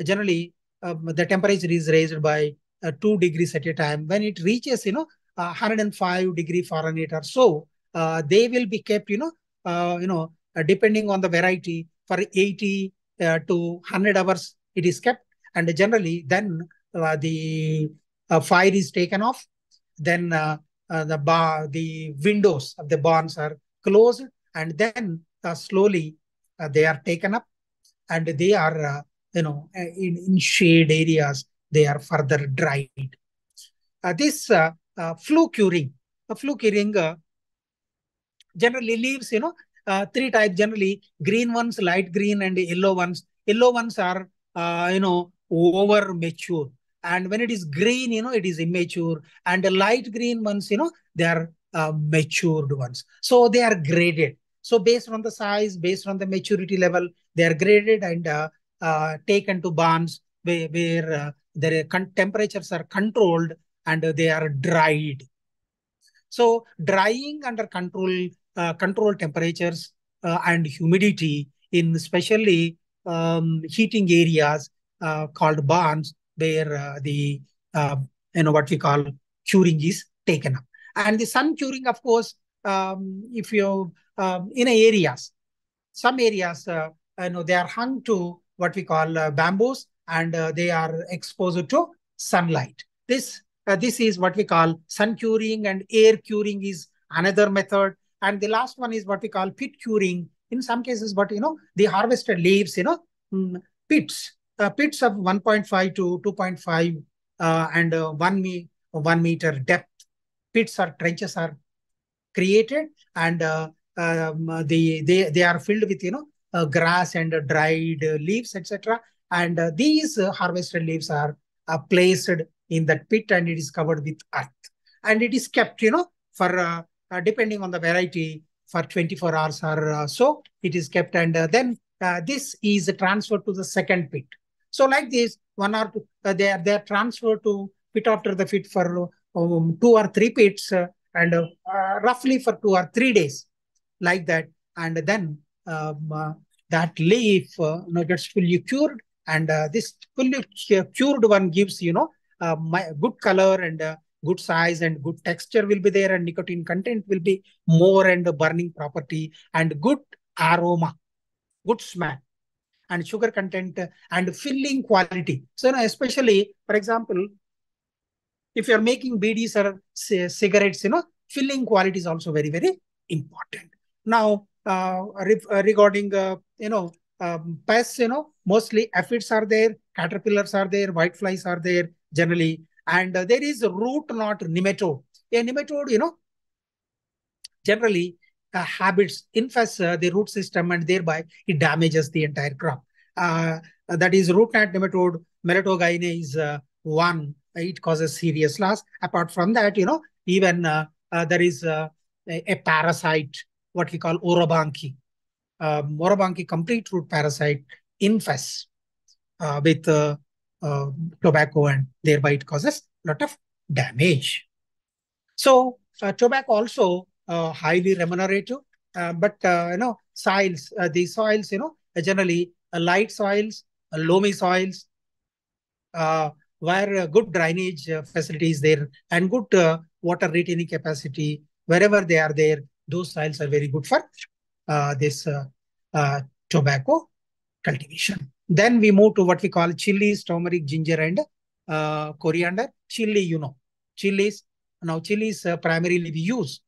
generally the temperature is raised by 2 degrees at a time. When it reaches 105 degree Fahrenheit or so, they will be kept depending on the variety for 80 to 100 hours it is kept, and generally then the fire is taken off. Then the windows of the barns are closed, and then slowly they are taken up, and they are in shade areas they are further dried. This flue curing, flue curing generally leaves, three types generally: green ones, light green, and yellow ones. Yellow ones are, over mature. And when it is green, it is immature. And the light green ones, they are matured ones. So they are graded. So based on the size, based on the maturity level, they are graded and taken to barns where their temperatures are controlled and they are dried. So drying under control temperatures and humidity in especially heating areas called barns, where the uh, what we call curing is taken up. And the sun curing, of course, if you in areas, some areas, they are hung to what we call bamboos, and they are exposed to sunlight. This is what we call sun curing, and air curing is another method. And the last one is what we call pit curing. In some cases, but the harvested leaves, mm, pits of 1.5 to 2.5 and 1 meter depth. Pits or trenches are created, and they are filled with grass and dried leaves, etc. And these harvested leaves are placed in that pit, and it is covered with earth, and it is kept for depending on the variety for 24 hours or so it is kept, and then this is transferred to the second pit. So like this, one or two, they are transferred to pit after the pit for 2 or 3 pits, and roughly for 2 or 3 days, like that. And then that leaf gets fully cured, and this fully cured one gives good color, and good size, and good texture will be there, and nicotine content will be more, and burning property, and good aroma, good smell, and sugar content, and filling quality. So especially, for example, If you're making BDs or cigarettes, filling quality is also very, very important. Now, regarding, pests, mostly aphids are there, caterpillars are there, whiteflies are there generally, and there is a root knot nematode. A nematode, generally habits infest the root system, and thereby it damages the entire crop. That is root knot nematode, melatogyne is one. It causes serious loss. Apart from that, even there is a parasite, what we call orobanki. Orobanki complete root parasite infests with uh, tobacco, and thereby it causes a lot of damage. So tobacco also highly remunerative, but soils, these soils, generally light soils, loamy soils, where good drainage facility is there and good water retaining capacity, wherever they are there, those soils are very good for this uh, tobacco cultivation. Then we move to what we call chilies, turmeric, ginger, and coriander. Chili, chilies. Now, chilies primarily we use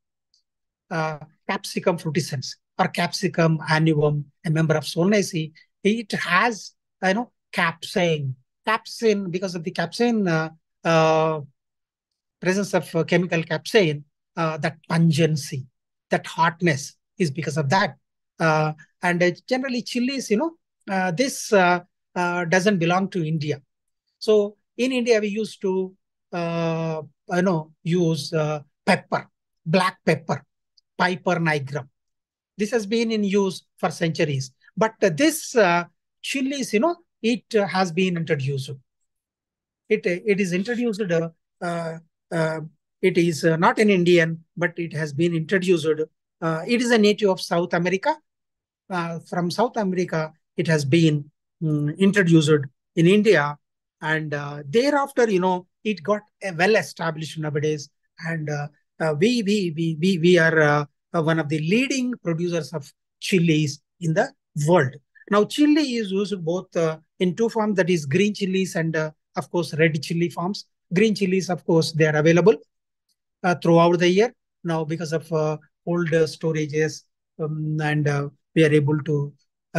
Capsicum frutescens or Capsicum annuum, a member of Solanaceae. It has, capsaicin. Capsaicin, because of the capsaicin presence of chemical capsaicin, that pungency, that hotness is because of that. And generally, chilies, this doesn't belong to India. So in India, we used to, use pepper, black pepper, Piper nigrum. This has been in use for centuries. But this chilies, it has been introduced. It is introduced. Uh, uh, it is not an Indian, but it has been introduced. It is a native of South America. From South America, it has been introduced in India, and thereafter, it got well established nowadays, and we are one of the leading producers of chilies in the world. Now, chili is used both in two forms, that is green chilies and, of course, red chili forms. Green chilies, of course, they are available throughout the year. Now, because of old storages, and we are able to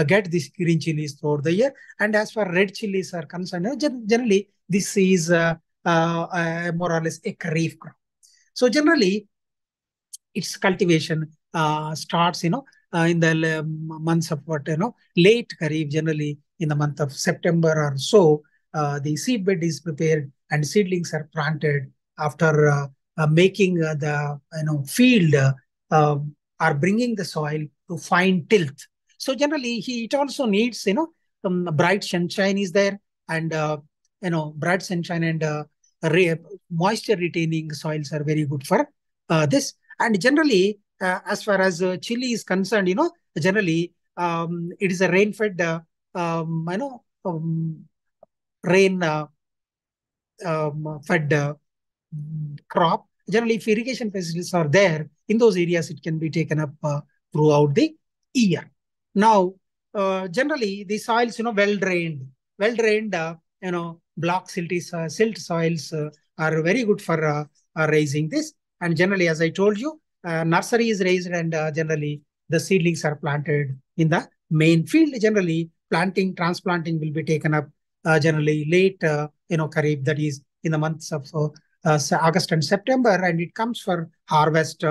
get these green chilies throughout the year. And as far red chilies are concerned, generally, this is more or less a kharif crop. So generally, its cultivation starts, in the months of late Kharif, generally in the month of September or so. The seedbed is prepared and seedlings are planted after making the field or bringing the soil to fine tilth. So generally, it also needs bright sunshine is there, and bright sunshine and moisture retaining soils are very good for this. And generally, as far as chili is concerned, generally it is a rain-fed, rain fed crop. Generally, if irrigation facilities are there in those areas, it can be taken up throughout the year. Now, generally, the soils, well drained, block silt soils are very good for raising this. And generally, as I told you, nursery is raised, and generally the seedlings are planted in the main field. Generally, transplanting will be taken up generally late, Kharif, that is in the months of August and September, and it comes for harvest,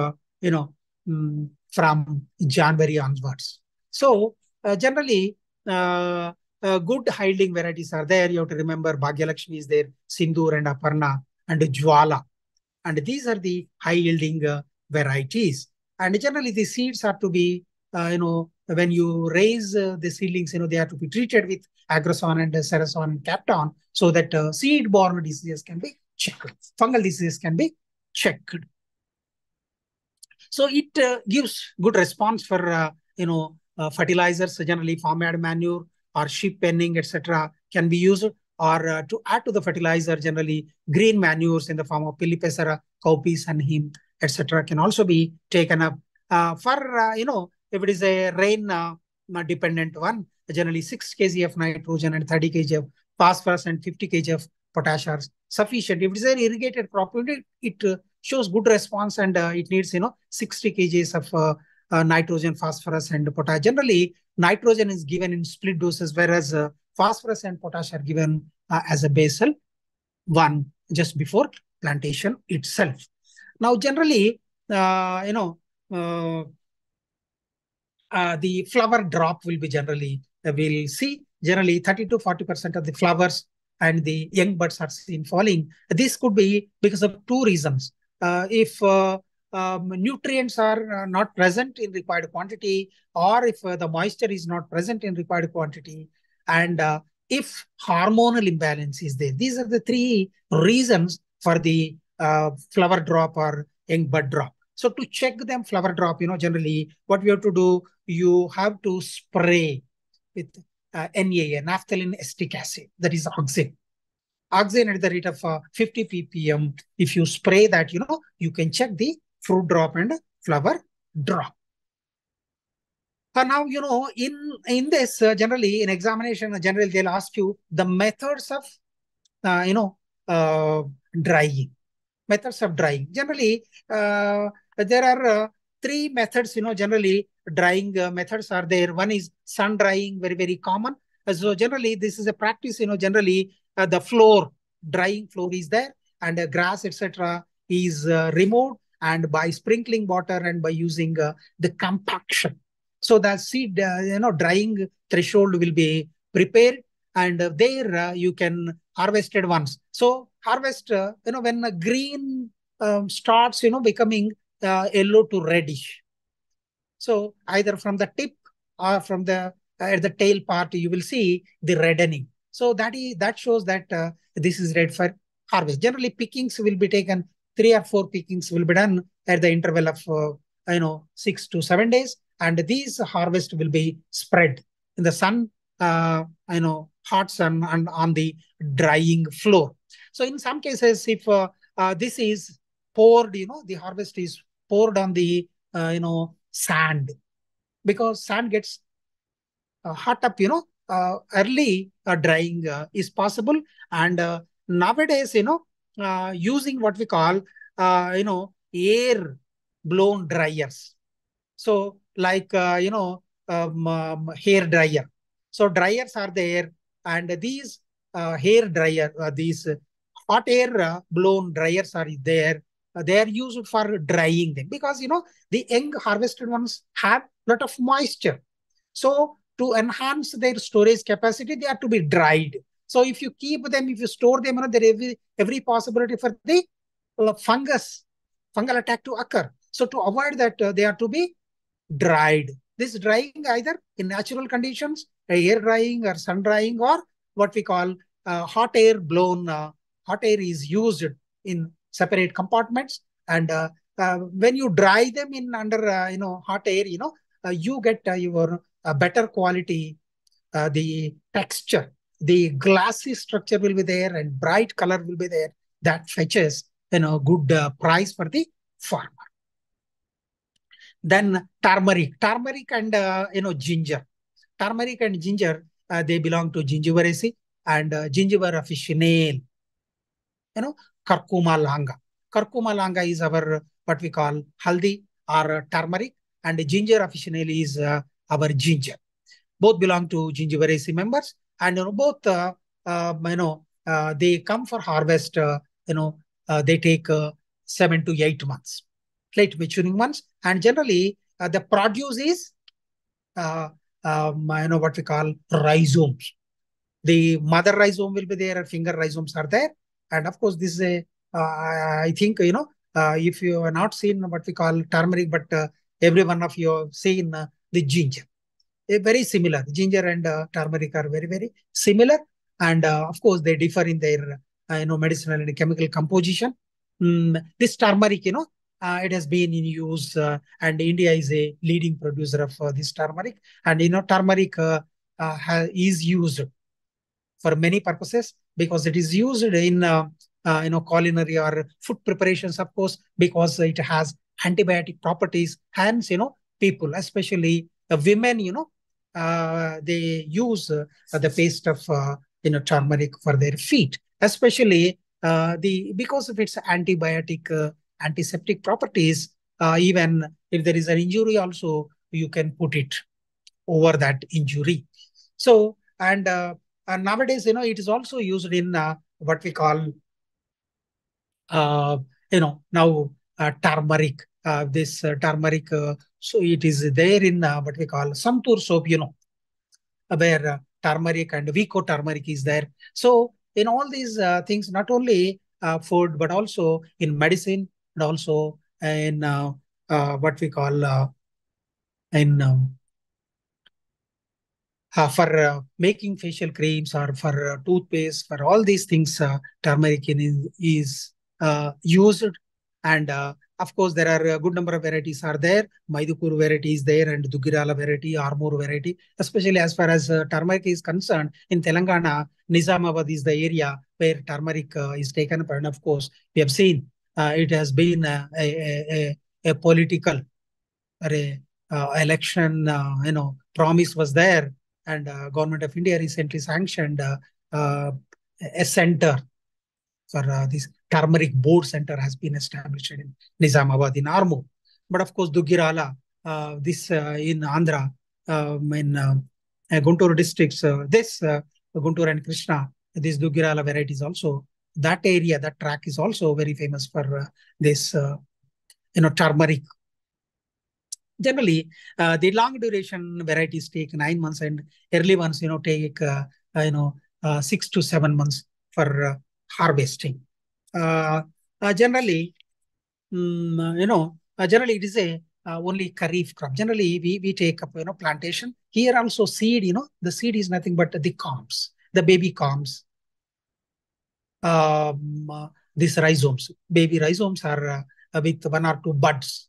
from January onwards. So generally, good hiding varieties are there. You have to remember Bhagyalakshmi is there, Sindoor and Aparna and Jwala. And these are the high yielding varieties. And generally, the seeds are to be, when you raise the seedlings, they are to be treated with agrosone and cerazone and capton, so that seed-borne diseases can be checked. Fungal diseases can be checked. So it gives good response for, fertilizers, generally farmyard manure or sheep penning, etc. can be used, or to add to the fertilizer, generally green manures in the form of pilipesara, cowpeas, and heme, etc. can also be taken up. If it is a rain dependent one, generally 6 kg of nitrogen and 30 kg of phosphorus and 50 kg of potash are sufficient. If it is an irrigated crop, it shows good response, and it needs 60 kgs of nitrogen, phosphorus, and potash. Generally, nitrogen is given in split doses, whereas phosphorus and potash are given as a basal one just before plantation itself. Now, generally, uh, the flower drop will be generally, we'll see generally 30 to 40% of the flowers and the young buds are seen falling. This could be because of two reasons. If nutrients are not present in required quantity, or if the moisture is not present in required quantity, and if hormonal imbalance is there. These are the three reasons for the flower drop or young bud drop. So to check them flower drop, generally what we have to do, you have to spray with NAA, naphthalene acetic acid, that is oxane. Oxane at the rate of 50 ppm. If you spray that, you can check the fruit drop and flower drop. Now, in this, generally in examination, generally they'll ask you the methods of, uh, drying. Methods of drying. Generally, there are three methods, generally drying methods are there. One is sun drying, very, very common. So generally, this is a practice, generally the floor, drying floor is there, and grass, etc. is removed, and by sprinkling water and by using the compaction. So the seed, drying threshold will be prepared, and there you can harvest it once. So harvest, when a green starts, becoming yellow to reddish. So either from the tip or from the at the tail part, you will see the reddening. So that shows that this is ready for harvest. Generally, pickings will be taken. 3 or 4 pickings will be done at the interval of 6 to 7 days, and these harvest will be spread in the sun, hot sun, and on the drying floor. So in some cases, if this is poured, the harvest is poured on the sand, because sand gets hot up, early drying is possible. And nowadays, using what we call, air blown dryers. So like, hair dryer. So dryers are there, and these hair dryer, these hot air blown dryers are there. They are used for drying them, because, the young harvested ones have lot of moisture. So to enhance their storage capacity, they have to be dried. So if you keep them, if you store them, there is every possibility for the fungal attack to occur. So to avoid that, they have to be dried. This drying either in natural conditions, air drying or sun drying, or what we call hot air blown. Hot air is used in separate compartments, and when you dry them in under hot air, you get your better quality, the texture, the glassy structure will be there, and bright color will be there. That fetches good price for the farmer. Then turmeric and ginger. Turmeric and ginger, they belong to Gingiveraceae, and Gingiva officinale, Curcuma longa. Curcuma longa is our what we call haldi or turmeric, and ginger officinale is our ginger. Both belong to Gingiveraceae members, and both they come for harvest. They take 7 to 8 months, late maturing ones, and generally the produce is what we call rhizomes. The mother rhizome will be there, finger rhizomes are there. And of course, this is a, I think, if you have not seen what we call turmeric, but every one of you have seen the ginger. Very similar. Ginger and turmeric are very, very similar. And of course, they differ in their, medicinal and chemical composition. This turmeric, it has been in use, and India is a leading producer of this turmeric. And, turmeric is used for many purposes, because it is used in culinary or food preparations, of course, because it has antibiotic properties. Hence, people, especially women, they use the paste of turmeric for their feet, especially the because of its antibiotic, antiseptic properties. Even if there is an injury, also you can put it over that injury. So and nowadays, it is also used in what we call uh, now turmeric. This turmeric, so it is there in what we call Samtur soap, where turmeric and Vico turmeric is there. So in all these things, not only food, but also in medicine, and also in what we call in for making facial creams or for toothpaste, for all these things, turmeric is used. And of course, there are a good number of varieties are there. Maidukur variety is there, and Dugirala variety, Armoor variety. Especially as far as turmeric is concerned, in Telangana, Nizamabad is the area where turmeric is taken up. And of course, we have seen it has been a political or a election, promise was there, and government of India recently sanctioned uh, a center for this turmeric board center has been established in Nizamabad in Armu. But of course, Dugirala, this in Andhra, in Guntur districts, this Guntur and Krishna, this Dugirala variety is also that area, that track is also very famous for this, turmeric. Generally, the long duration varieties take 9 months, and early ones, take 6 to 7 months for harvesting. Uh, generally, generally it is a only kharif crop. Generally, we take up plantation. Here also seed. The seed is nothing but the corms, the baby corms. Um, uh, these rhizomes, baby rhizomes are with one or two buds.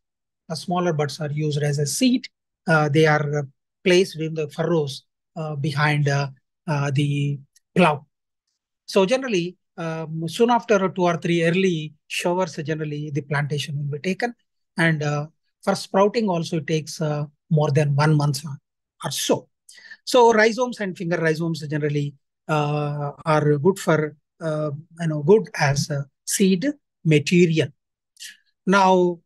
Smaller buds are used as a seed. They are placed in the furrows behind the plow. So generally, soon after 2 or 3 early showers, generally the plantation will be taken. And for sprouting also it takes more than 1 month or so. So rhizomes and finger rhizomes generally are good for, good as seed material. Now,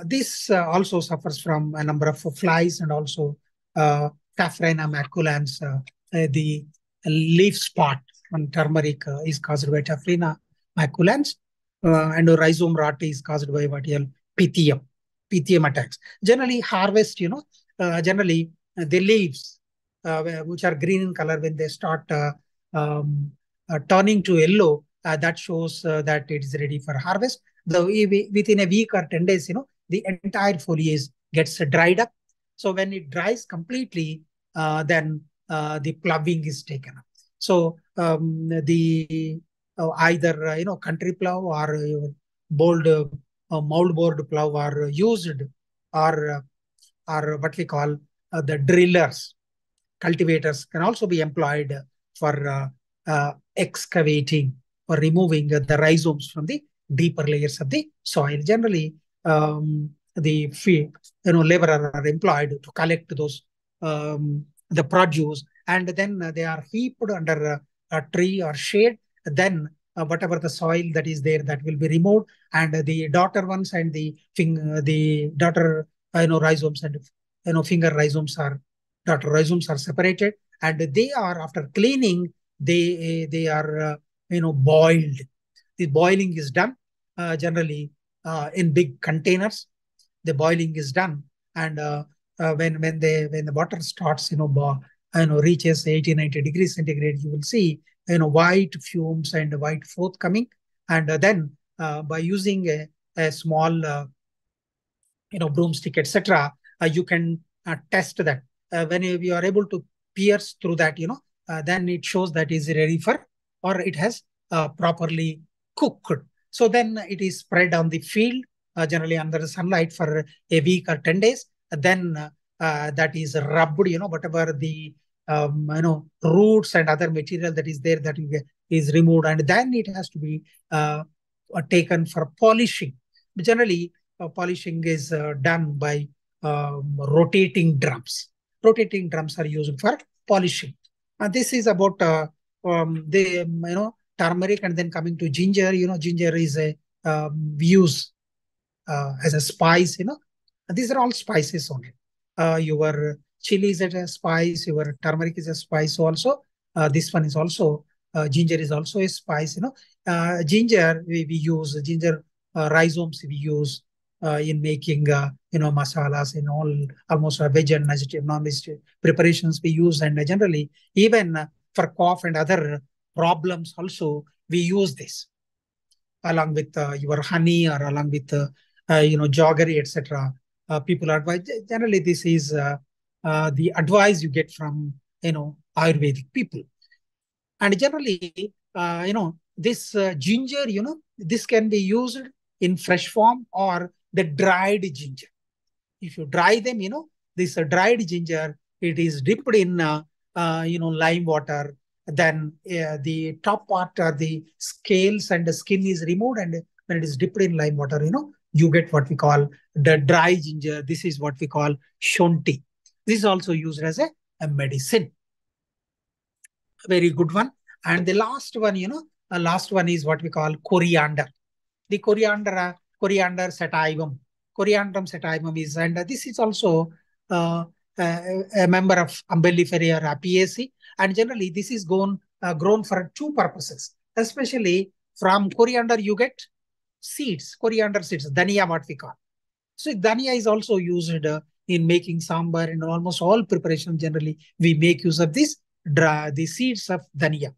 this also suffers from a number of flies, and also Taphrina maculans, the leaf spot on turmeric is caused by Taphrina maculans, and rhizome rot is caused by what you call pythium, pythium attacks. Generally, harvest, generally the leaves, which are green in color, when they start um, turning to yellow, that shows that it is ready for harvest. Within a week or 10 days, the entire foliage gets dried up. So when it dries completely, then the ploughing is taken up. So the either country plough or bold moldboard plough are used, or what we call the drillers, cultivators can also be employed for excavating or removing the rhizomes from the deeper layers of the soil. Generally, the laborer are employed to collect those the produce, and then they are heaped under a tree or shade. Then whatever the soil that is there, that will be removed, and the daughter ones and the daughter rhizomes and finger rhizomes are daughter rhizomes are separated, and they are, after cleaning, they are boiled. The boiling is done generally in big containers. The boiling is done, and when the water starts reaches 80-90 degrees centigrade, you will see white fumes and white froth coming. And then by using a small broomstick, etc., you can test that. When you are able to pierce through that, then it shows that is ready for, or it has properly cooked. So then it is spread on the field, generally under the sunlight, for a week or 10 days. Then that is rubbed, whatever the roots and other material that is there, that is removed, and then it has to be taken for polishing. Generally, polishing is done by rotating drums. Rotating drums are used for polishing. This is about the turmeric, and then coming to ginger. Ginger is we use as a spice. These are all spices only. Your chili is a spice, your turmeric is a spice also. This one is also, ginger is also a spice. Ginger, we use ginger rhizomes we use in making masalas in all almost veg and vegetarian, non-vegetarian preparations we use, and generally even for cough and other problems also we use this along with your honey or along with jaggery, etc. People advise. Generally, this is the advice you get from Ayurvedic people. And generally, this ginger, this can be used in fresh form or the dried ginger. If you dry them, this dried ginger, it is dipped in lime water. Then the top part or the scales and the skin is removed, and when it is dipped in lime water, you get what we call the dry ginger. This is what we call shonti. This is also used as a medicine. Very good one. And the last one, last one is what we call coriander. The coriander sativum. Coriandrum sativum is, and this is also uh, a member of Umbelliferae or Apiaceae. And generally, this is grown for two purposes. Especially from coriander, you get seeds, coriander seeds, dhania, what we call. So dhania is also used in making sambar and almost all preparations. Generally, we make use of the seeds of dhania.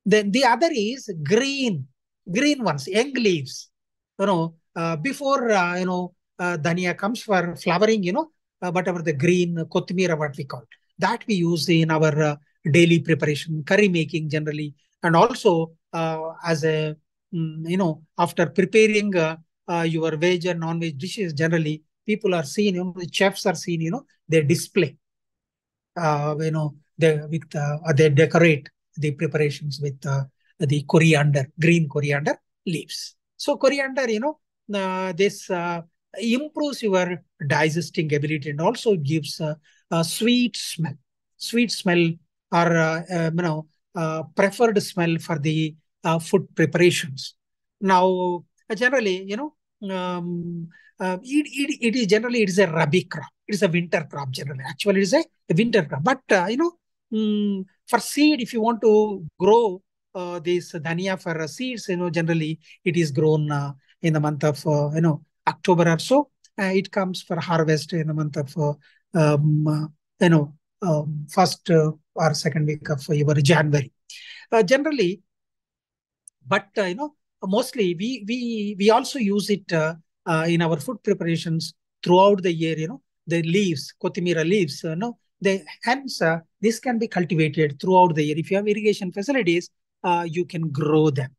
Then the other is green ones, young leaves. Before dhania comes for flowering. Whatever the green kothmira, what we call that, we use in our daily preparation, curry making generally, and also as a after preparing your veg and non-veg dishes. Generally, people are seen. The chefs are seen. They display they decorate the preparations with the green coriander leaves. So coriander, this improves your digesting ability and also gives a sweet smell. Sweet smell or preferred smell for the food preparations. Now, generally, it is generally it is a rabi crop. It is a winter crop generally. Actually, it is a winter crop. But for seed, if you want to grow this dhania for seeds, generally it is grown in the month of October or so. It comes for harvest in the month of first or second week of your January. Generally, but mostly we also use it in our food preparations throughout the year. The leaves, kotimira leaves, hence this can be cultivated throughout the year. If you have irrigation facilities, you can grow them.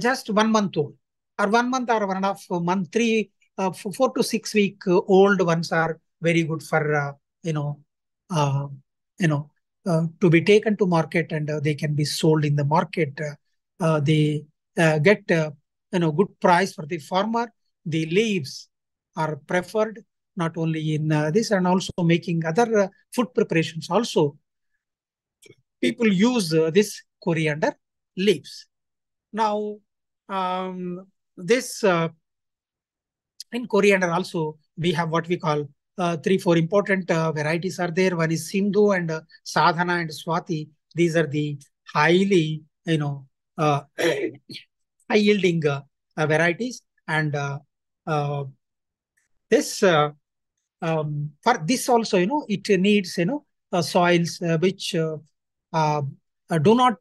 Just 1 month old, or 1 month or 1.5 month, 4 to 6 week old ones are very good for uh, to be taken to market, and they can be sold in the market. They get good price for the farmer. The leaves are preferred not only in this, and also making other food preparations. Also, people use this coriander leaves. Now, this in coriander also we have what we call 3, 4 important varieties are there. One is Sindhu and Sadhana and Swati. These are the highly high yielding varieties, and this for this also it needs soils which uh, do not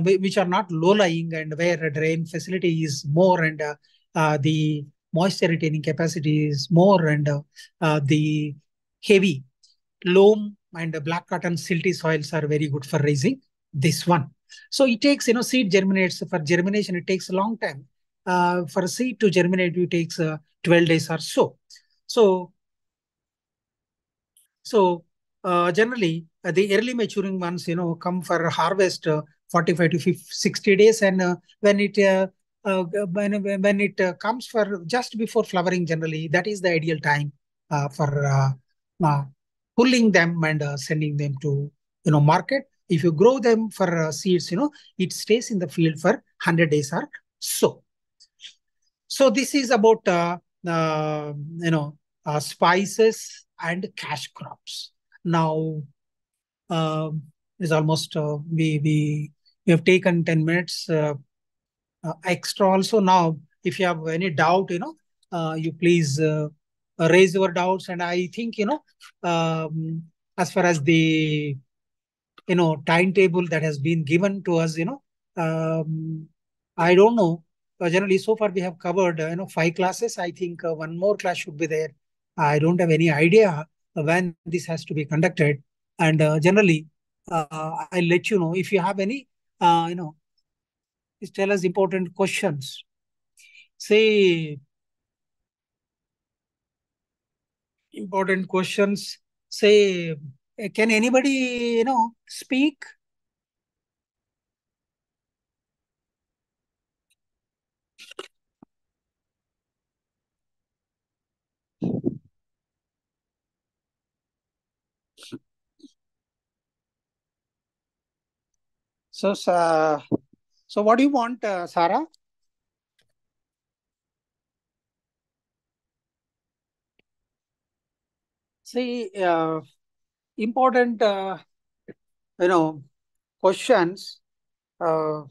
which are not low lying, and where a drain facility is more, and the moisture retaining capacity is more, and the heavy loam and black cotton silty soils are very good for raising this one. So it takes, seed germinates. For germination, it takes a long time. For a seed to germinate, it takes 12 days or so. So generally, the early maturing ones, come for harvest 45 to 50, 60 days, and when it comes for just before flowering, generally that is the ideal time for uh, pulling them and sending them to market. If you grow them for seeds, it stays in the field for 100 days or so. So this is about spices and cash crops. Now is almost we have taken 10 minutes extra also. Now if you have any doubt, you please raise your doubts. And I think, as far as the timetable that has been given to us, I don't know. Generally so far we have covered 5 classes. I think one more class should be there. I don't have any idea when this has to be conducted. And generally I'll let you know if you have any just tell us important questions. Say important questions. Say, can anybody speak? So, so what do you want, Sarah? See, important, you know, questions. Uh,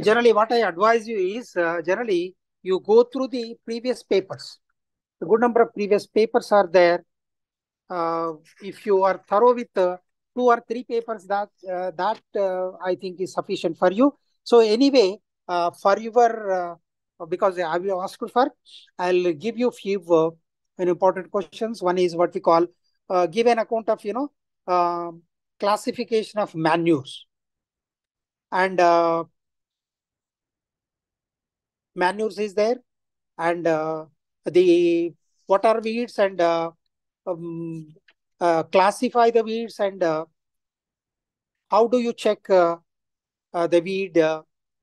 Generally, what I advise you is generally you go through the previous papers. A good number of previous papers are there. Uh, if you are thorough with 2 or 3 papers, that I think is sufficient for you. So anyway, for your because I have asked for, I'll give you few important questions. One is what we call give an account of classification of manures. And manures is there, and the what are weeds, and um, classify the weeds, and how do you check the weed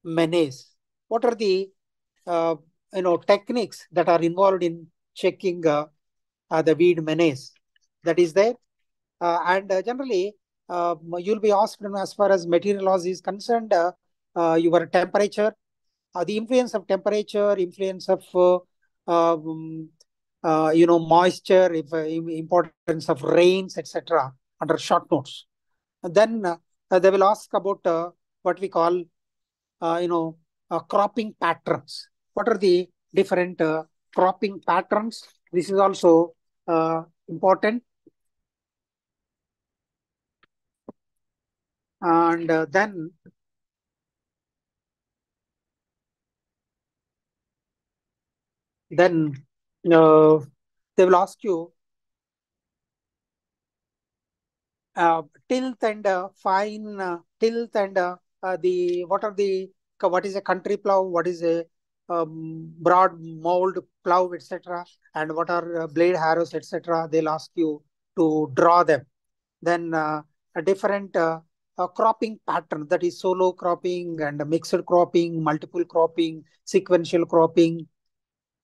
menace? What are the uh, techniques that are involved in checking the weed menace? That is there, and generally you'll be asked, as far as material loss is concerned, your temperature, the influence of temperature, influence of moisture, if, importance of rains, etc. under short notes. And then they will ask about what we call cropping patterns. What are the different cropping patterns? This is also important. And then uh, they will ask you tilth and fine tilth, and the what is a country plow, what is a broad mold plow, etc., and what are blade harrows, etc. They'll ask you to draw them. Then a different cropping pattern, that is solo cropping and mixed cropping, multiple cropping, sequential cropping,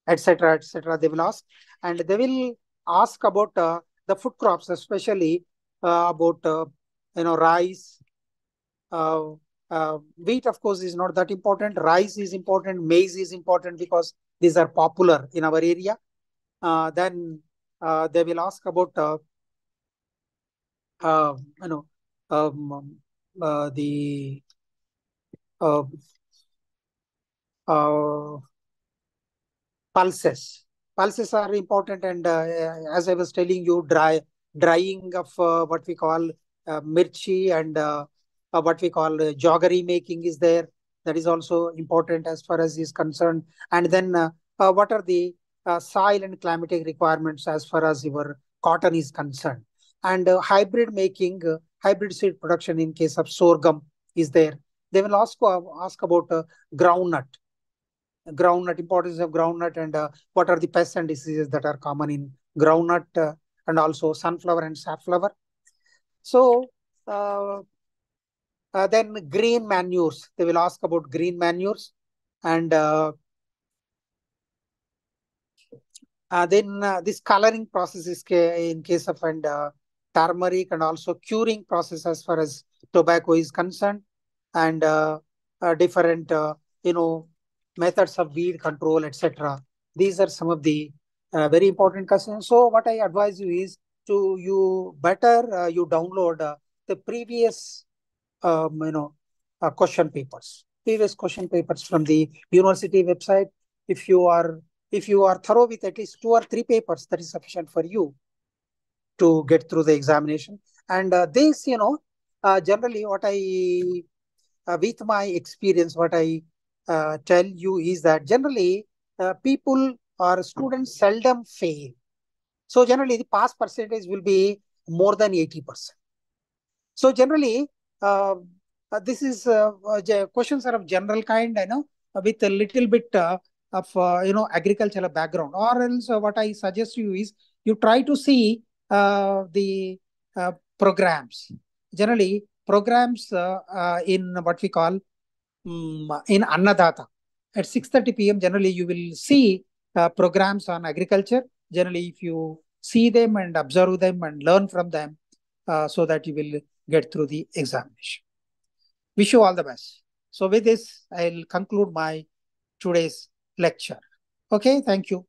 etc., etc. They will ask, and they will ask about the food crops, especially about rice. Uh, Wheat, of course, is not that important. Rice is important. Maize is important because these are popular in our area. Then they will ask about uh, you know the uh, uh, pulses. Pulses are important, and as I was telling you, drying of what we call mirchi, and what we call jaggery making is there. That is also important as far as is concerned. And then what are the soil and climatic requirements as far as your cotton is concerned? And hybrid making, hybrid seed production in case of sorghum is there. They will also ask about groundnut, importance of groundnut, and what are the pests and diseases that are common in groundnut, and also sunflower and safflower. So uh, then green manures, they will ask about green manures, and then this coloring process is in case of, and turmeric, and also curing process as far as tobacco is concerned, and different methods of weed control, etc. These are some of the very important questions. So what I advise you is to you better you download the previous question papers from the university website. If you are if you are thorough with at least two or three papers, that is sufficient for you to get through the examination. And generally, with my experience, what I tell you is that generally people or students seldom fail. So generally, the pass percentage will be more than 80%. So generally, uh, this is questions are of general kind, with a little bit of agricultural background. Or else, what I suggest you is you try to see the programs. Generally, programs in what we call in Annadata at 6:30 p.m. Generally, you will see programs on agriculture. Generally, if you see them and observe them and learn from them, so that you will get through the examination. Wish you all the best. So with this, I'll conclude my today's lecture. Okay, thank you.